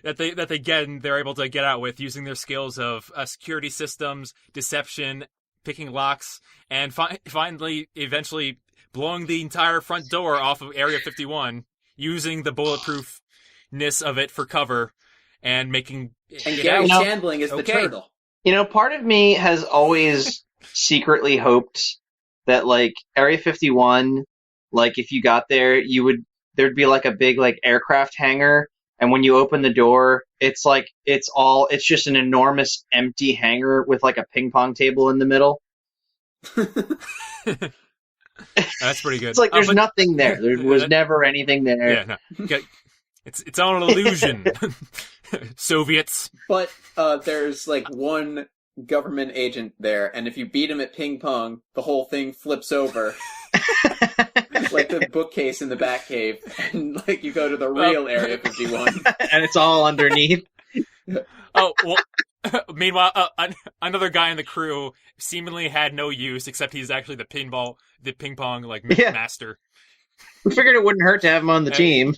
that they get and they're able to get out with using their skills of security systems, deception, picking locks, and finally, eventually blowing the entire front door off of Area 51, using the bulletproofness of it for cover, and making. And Gary Shandling is the turtle. You know, part of me has always secretly hoped that, like, Area 51, like, if you got there, there'd be like a big like aircraft hangar. And when you open the door, it's just an enormous empty hangar with like a ping pong table in the middle. That's pretty good. It's like there's nothing there. There was never anything there. Yeah, no. It's all an illusion. Soviets. But there's like one government agent there, and if you beat him at ping pong, the whole thing flips over. Like the bookcase in the Batcave, and like you go to the real Area 51, and it's all underneath. Oh well. Meanwhile, another guy in the crew seemingly had no use, except he's actually the ping pong like master. We figured it wouldn't hurt to have him on the team.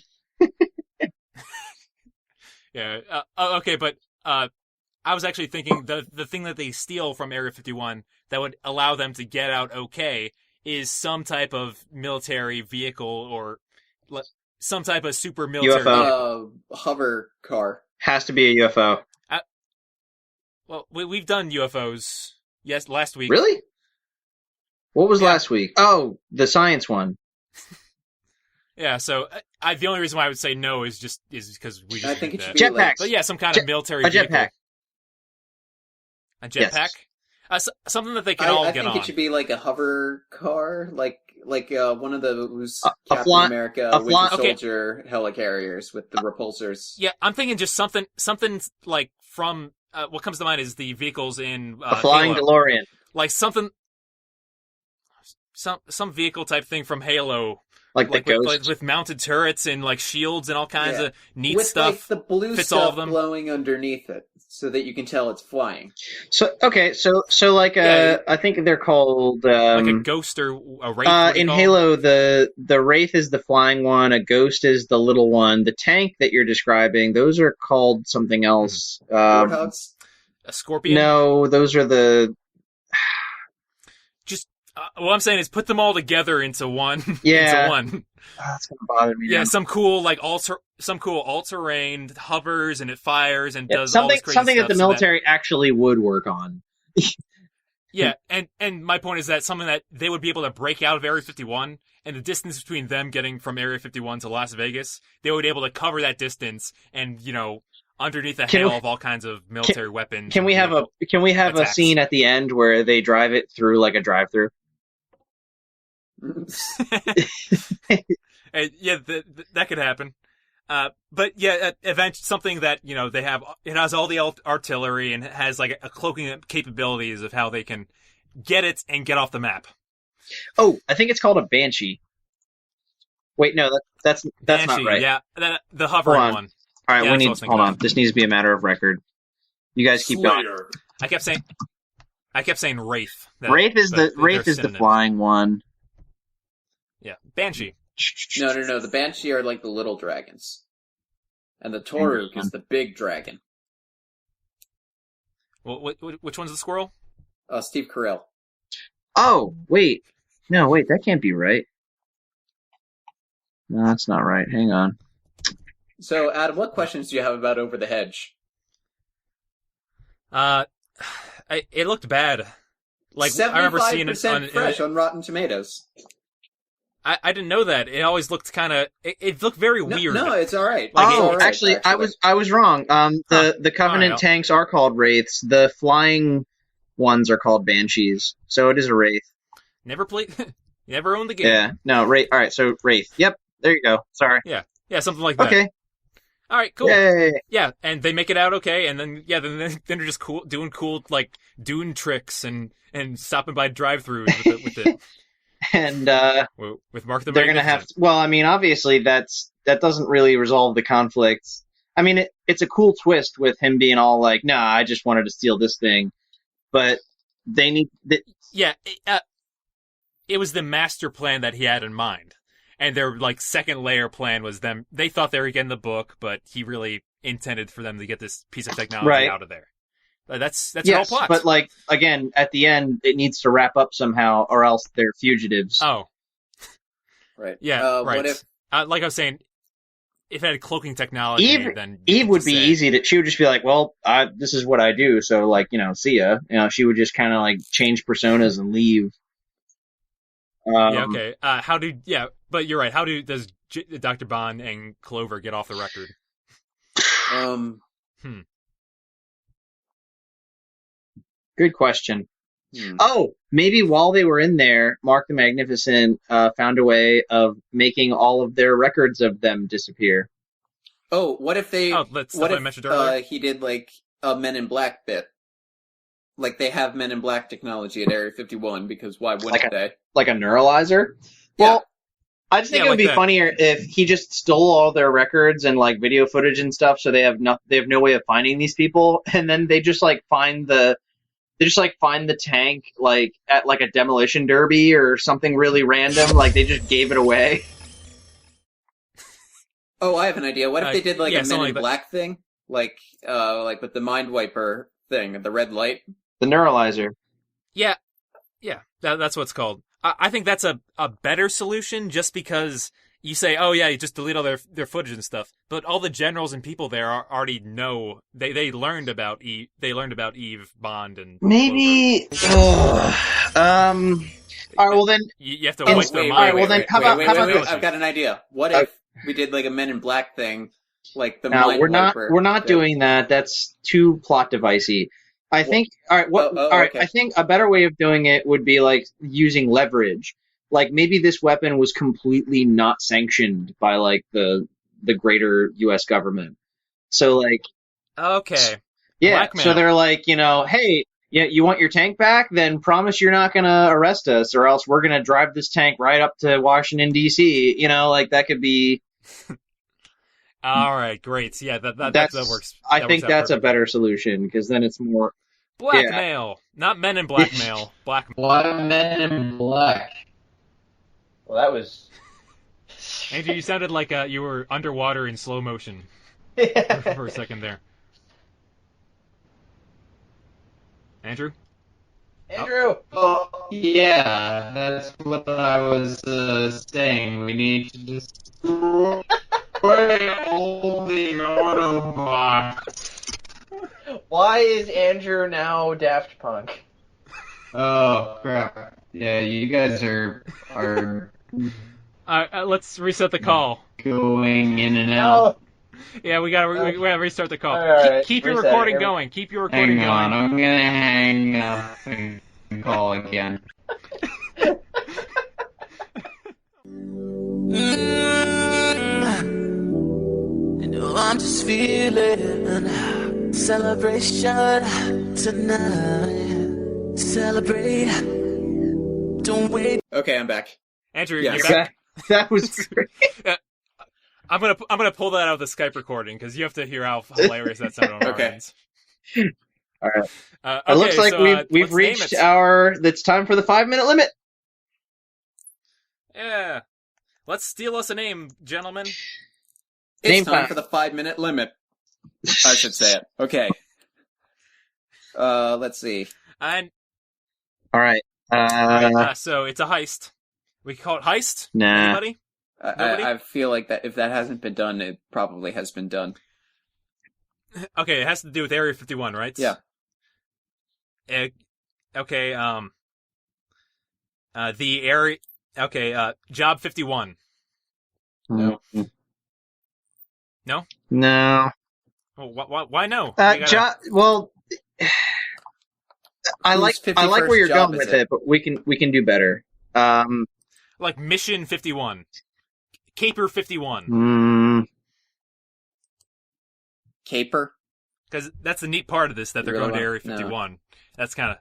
Yeah. Okay, but I was actually thinking the thing that they steal from Area 51 that would allow them to get out okay is some type of military vehicle or some type of super military UFO. Hover car. Has to be a UFO. Well, we've done UFOs. Yes, last week. Really? What was last week? Oh, the science one. Yeah, so the only reason why I would say no is because we just I think it should be jetpacks. But yeah, some kind of military vehicle. Jetpack. A jetpack? Yes. Something that they can all get on. I think it should be like a hover car, like one of those Captain America Winter Soldier helicarriers with the repulsors. Yeah, I'm thinking just something like from what comes to mind is the vehicles in a flying Halo. DeLorean, like something, some vehicle type thing from Halo, Like the Ghost. with mounted turrets and like shields and all kinds of neat with, stuff. Like, the blue fits stuff all of them. glowing underneath it, so that you can tell it's flying. So like I think they're called like a Ghost or a Wraith. In Halo, the Wraith is the flying one. A Ghost is the little one. The tank that you're describing, those are called something else. Warthogs? A Scorpion? No, those are the. Just what I'm saying is put them all together into one. Yeah, into one. That's gonna bother me. Yeah, now. some cool all-terrain hovers and it fires and does something all this crazy something stuff that the military actually would work on. Yeah, and my point is that something that they would be able to break out of Area 51, and the distance between them getting from Area 51 to Las Vegas, they would be able to cover that distance and, underneath a hail of all kinds of military weapons. Can we have a scene at the end where they drive it through like a drive-through? Yeah, that could happen. But yeah, eventually something that they have. It has all the artillery and has like a cloaking capabilities of how they can get it and get off the map. Oh, I think it's called a Banshee. Wait, no, that's Banshee, not right. Yeah, the hovering one. All right, yeah, we need. Hold on. This needs to be a matter of record. You guys keep going. I kept saying Wraith. Wraith is the flying one. Yeah, Banshee. No. The Banshee are like the little dragons. And the Toruk is the big dragon. Well, which one's the squirrel? Steve Carell. Oh, wait. No, wait, that can't be right. No, that's not right. Hang on. So, Adam, what questions do you have about Over the Hedge? It looked bad. Like, 75% I remember seeing it fresh on Rotten Tomatoes. I didn't know that. It always looked kind of. It looked very weird. No, it's all right. Actually, I was wrong. The Covenant tanks are called Wraiths. The flying ones are called Banshees. So it is a Wraith. Never played. Never owned the game. Yeah. No. Wraith. All right. So Wraith. Yep. There you go. Sorry. Yeah. Yeah. Something like that. Okay. All right. Cool. Yay. Yeah, and they make it out okay, and then then they're just doing cool like Dune tricks and stopping by drive-throughs with it. And with Mark the they're gonna have to, well, I mean, obviously that doesn't really resolve the conflict. I mean, it's a cool twist with him being all like, "Nah, I just wanted to steal this thing," but they need. Yeah, it was the master plan that he had in mind, and their like second layer plan was them. They thought they were getting the book, but he really intended for them to get this piece of technology out of there. That's yes, all plot. But like again, at the end, it needs to wrap up somehow, or else they're fugitives. Oh, right. Yeah, right. What if, like I was saying, if it had cloaking technology, then Eve would be easy to. She would just be like, "Well, this is what I do." So like, see ya. She would just kind of like change personas and leave. Yeah. Okay. But you're right. How does Dr. Bond and Clover get off the record? Good question. Oh, maybe while they were in there, Mark the Magnificent found a way of making all of their records of them disappear. Oh, what if they? That's what I mentioned earlier. He did like a Men in Black bit. Like they have Men in Black technology at Area 51 because why wouldn't they? Like a neuralizer? Yeah. Well, I just think it would be funnier if he just stole all their records and like video footage and stuff, so they have no way of finding these people, and then they just like find the tank like at like a demolition derby or something really random, like they just gave it away. Oh, I have an idea. What if they did like a Men in like Black thing, like with the Mind Wiper thing, the red light, the neuralizer? Yeah, that's what it's called. I think that's a better solution, just because you say, oh yeah, you just delete all their footage and stuff, but all the generals and people there already know. They learned about Eve. They learned about Eve, Bond, and maybe. All right. Well then, you have to wipe their mind. All right. Well then, how about this? I've got an idea. What if we did like a Men in Black thing, like the Mind Wiper? We're not doing that. That's too plot devicey. I think. All right. All right. Okay. I think a better way of doing it would be like using leverage. Like maybe this weapon was completely not sanctioned by like the greater U.S. government. So like. Okay. Yeah. So they're like, hey, Yeah, you want your tank back? Then promise you're not going to arrest us, or else we're going to drive this tank right up to Washington, D.C. Like, that could be... All right, great. Yeah, that works. I think that's a better solution, because then it's more... Blackmail! Yeah. Not men in blackmail. Blackmail. Why men in black? Well, that was... Andrew, you sounded like you were underwater in slow motion for a second there. Andrew? Andrew! Oh, yeah, that's what I was saying. We need to destroy all the Autobots. Why is Andrew now Daft Punk? Oh, crap. Yeah, you guys are let's reset the call. Going in and out. Oh. Yeah, we gotta restart the call. Right. Keep your recording going. Keep your recording going. Hang on, I'm gonna hang up and call again. I'm just feeling celebration tonight. Celebrate. Don't wait. Okay, I'm back. Andrew, Yes. you're back. That was great. I'm gonna pull that out of the Skype recording because you have to hear how hilarious that sounded on our Okay. ends. All right. Okay, It looks like so, we've let's reached name it. it's time for the 5-minute limit. Yeah. Let's steal us a name, gentlemen. It's Name time time. for the 5-minute limit. I should say it. Okay. Let's see. And All right. so it's a heist. We can call it Heist? Nah. Anybody? Nobody? I feel like that if that hasn't been done, it probably has been done. Okay, it has to do with Area 51, right? Yeah. Okay, the area... Okay, Job 51. No. No? No. Well, why no? Well, I like Whose where you're 51st job going is with it, but we can do better. Like Mission 51. Caper 51. Caper? Because that's the neat part of this, that they're Really going to want- Area 51. That's kind of...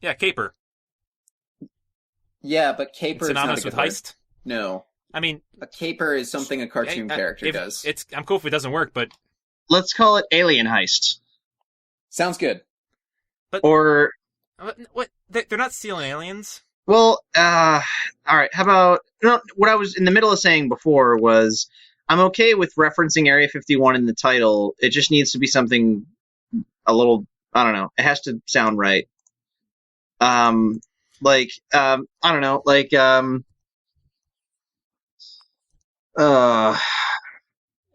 Yeah, Caper. Yeah, but caper is not a synonymous good with word. Heist? No. I mean... A caper is something a cartoon character does. I'm cool if it doesn't work, but... Let's call it Alien Heist. Sounds good. Or... What? They're not stealing aliens? Well, all right, how about... No, what I was in the middle of saying before was, I'm okay with referencing Area 51 in the title. It just needs to be something a little... I don't know. It has to sound right. I don't know,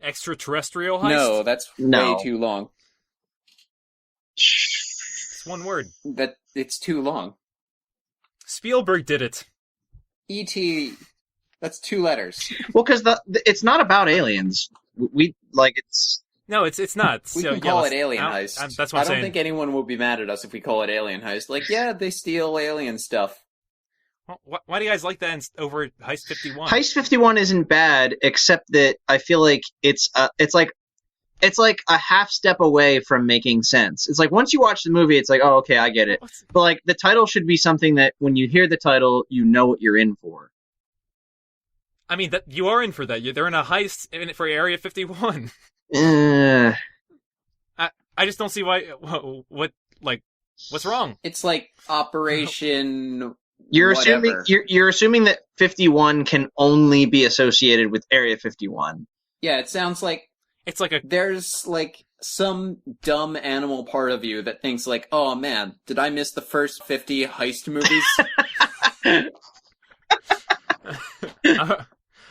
Extraterrestrial Heist? No, that's way too long. It's one word. It's too long. Spielberg did it. E.T. That's 2 letters. Well, because it's not about aliens. It's... No, it's not. We So, can call yeah, it Alien Heist. That's what I'm I saying. don't think anyone will be mad at us if we call it Alien Heist. Like, yeah, they steal alien stuff. Well, why do you guys like that over Heist 51? Heist 51 isn't bad, except that I feel like it's like a half step away from making sense. It's like once you watch the movie, it's like, oh, okay, I get it. But like the title should be something that when you hear the title, you know what you're in for. I mean, you are in for that. They're in a heist for Area 51. Uh, I just don't see why. What's wrong? It's like Operation. You're whatever. assuming that 51 can only be associated with Area 51. Yeah, it sounds like it's like there's like some dumb animal part of you that thinks like, oh man, did I miss the first 50 heist movies?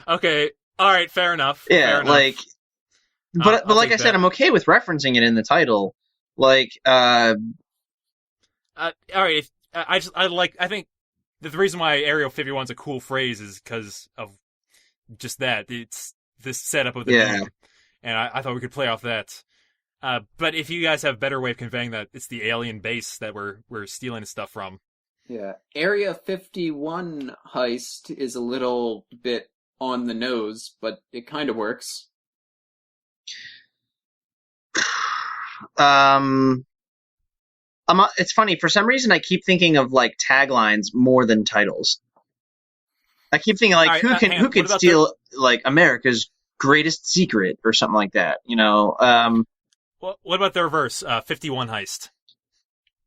Okay, all right, fair enough. Yeah, fair enough. like, but like I take said, that. I'm okay with referencing it in the title. Like, all right. I think the reason why Area 51 is a cool phrase is because of just that. It's this setup of the name, and I thought we could play off that. But if you guys have a better way of conveying that it's the alien base that we're stealing stuff from. Yeah. Area 51 heist is a little bit on the nose, but it kind of works. It's funny, for some reason I keep thinking of like taglines more than titles. I keep thinking like, right, who could steal like America's greatest secret or something like that, you know? Well, what about the reverse? 51 Heist.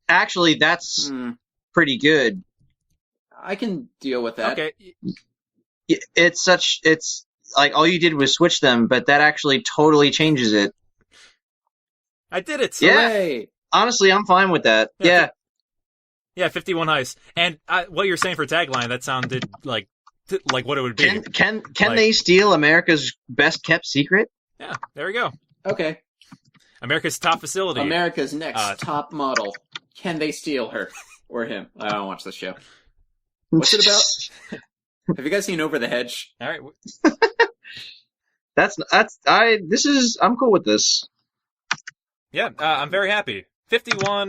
Actually, that's pretty good. I can deal with that. Okay. It's like all you did was switch them, but that actually totally changes it. I did it. Yeah. Hooray. Honestly, I'm fine with that. Yeah. Yeah, 51 Heist. And what you're saying for tagline, that sounded like what it would be. Can they steal America's best kept secret? Yeah, there we go. Okay. America's top facility. America's next top model. Can they steal her? Or him? I don't watch the show. What's it about? Have you guys seen Over the Hedge? All right. I'm cool with this. Yeah, I'm very happy. 51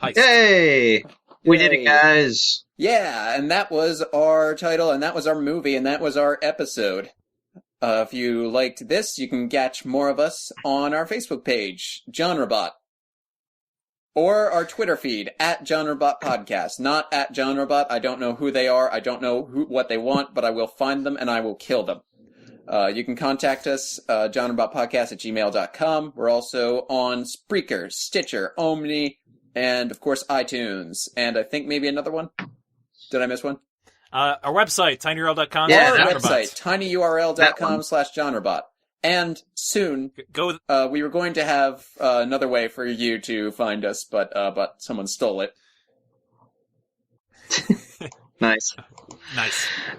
Heist. Yay! We did it, guys. Yeah, and that was our title, and that was our movie, and that was our episode. If you liked this, you can catch more of us on our Facebook page, GenreBot. Or our Twitter feed, @GenreBot Podcast. Not @GenreBot. I don't know who they are. I don't know what they want, but I will find them and I will kill them. You can contact us, genrebotpodcast@gmail.com. We're also on Spreaker, Stitcher, and of course iTunes. And I think maybe another one. Did I miss one? Our website, tinyurl.com. Yeah, our website, tinyurl.com/genrebot. And soon, we were going to have another way for you to find us, but someone stole it. Nice.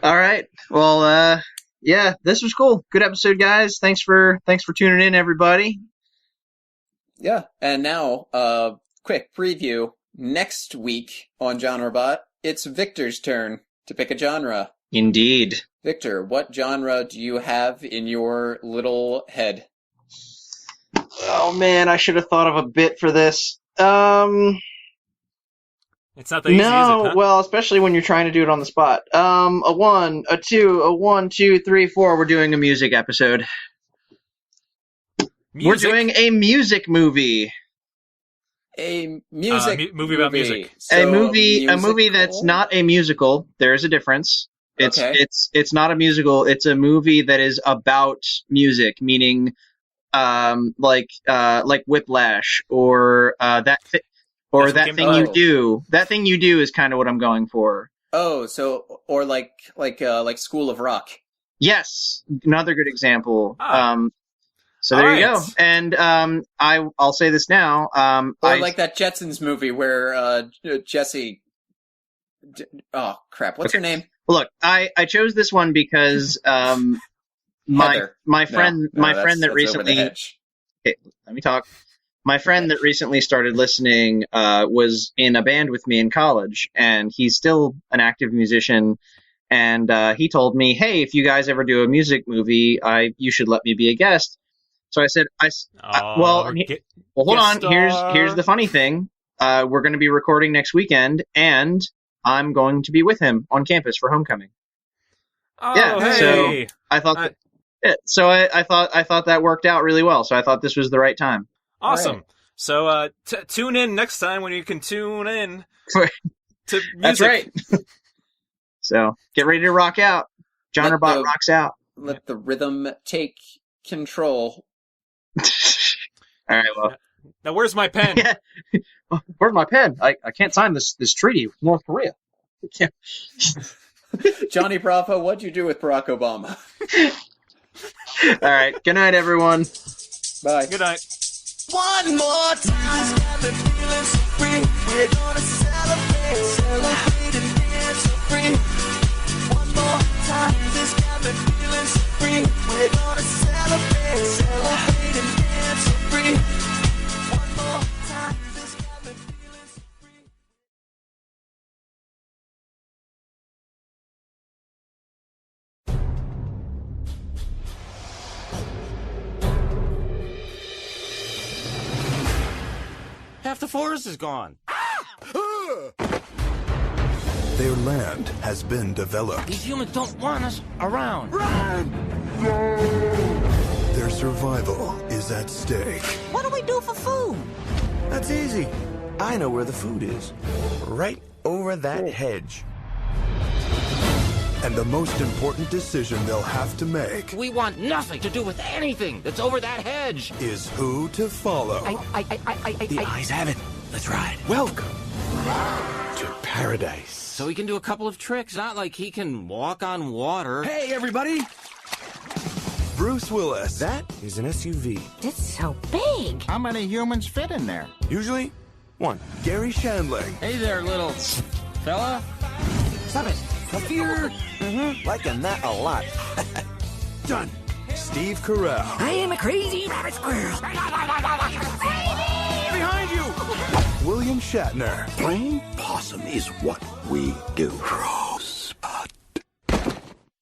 All right. Well, yeah, this was cool. Good episode, guys. Thanks for tuning in, everybody. Yeah, and now, quick preview. Next week on GenreBot, it's Victor's turn to pick a genre. Indeed. Victor, what genre do you have in your little head? Oh man, I should have thought of a bit for this. It's not that easy, is it? Huh? Well, especially when you're trying to do it on the spot. A 1, a 2, a 1, 2, 3, 4. We're doing a music episode. We're doing a music movie. A music movie about music. So a movie that's not a musical. There is a difference. It's not a musical. It's a movie that is about music, meaning like Whiplash or that thing you do. That thing you do is kind of what I'm going for. Oh, so or like School of Rock. Yes, another good example. So there you go. And I'll say this now. Or like that Jetsons movie where Jesse. Oh crap! What's her name? Look, I chose this one because my friend that recently. Okay, let me talk. My friend that recently started listening was in a band with me in college, and he's still an active musician. And he told me, "Hey, if you guys ever do a music movie, you should let me be a guest." So I said, hold on. Here's the funny thing. We're going to be recording next weekend, and I'm going to be with him on campus for homecoming. Oh, yeah. Hey. So I thought. I thought that worked out really well. So I thought this was the right time. Awesome. Right. So tune in next time when you can tune in to music. That's right. So get ready to rock out. GenreBot rocks out. Let the rhythm take control. All right, well. Now, where's my pen? Yeah. Where's my pen? I can't sign this treaty with North Korea. Johnny Bravo, what'd you do with Barack Obama? All right. Good night, everyone. Bye. Good night. One more time, got me feeling so free. We're gonna celebrate and dance so free. One more time, this got me feeling so free. We're gonna celebrate and dance so free. One more time, this got me feeling so free. Half the forest is gone. Their land has been developed. These humans don't want us around. Run! Their survival is at stake. What do we do for food? That's easy. I know where the food is. Right over that hedge. And the most important decision they'll have to make We want nothing to do with anything that's over that hedge. is who to follow. The eyes have it. Let's ride. Welcome to paradise. So he can do a couple of tricks, not like he can walk on water. Hey, everybody! Bruce Willis. That is an SUV. It's so big. How many humans fit in there? Usually, one. Gary Shandling. Hey there, little fella. Stop it. Up here. Liking that a lot. Done. Steve Carell. I am a crazy rabbit squirrel. Behind you! William Shatner. Playing possum is what we do. Rosebud.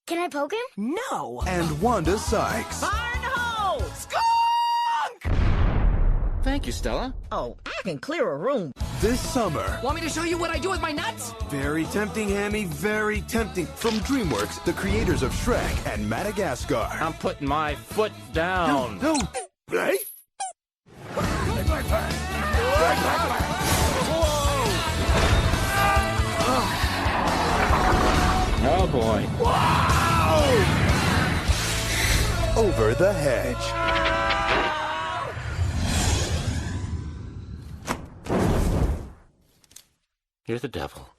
Can I poke him? No. And Wanda Sykes. Barnhole! Skunk! Thank you, Stella. Oh, I can clear a room. This summer. Want me to show you what I do with my nuts? Very tempting, Hammy. Very tempting. From DreamWorks, the creators of Shrek and Madagascar. I'm putting my foot down. No. Right? Oh, boy. Over the hedge. You're the devil.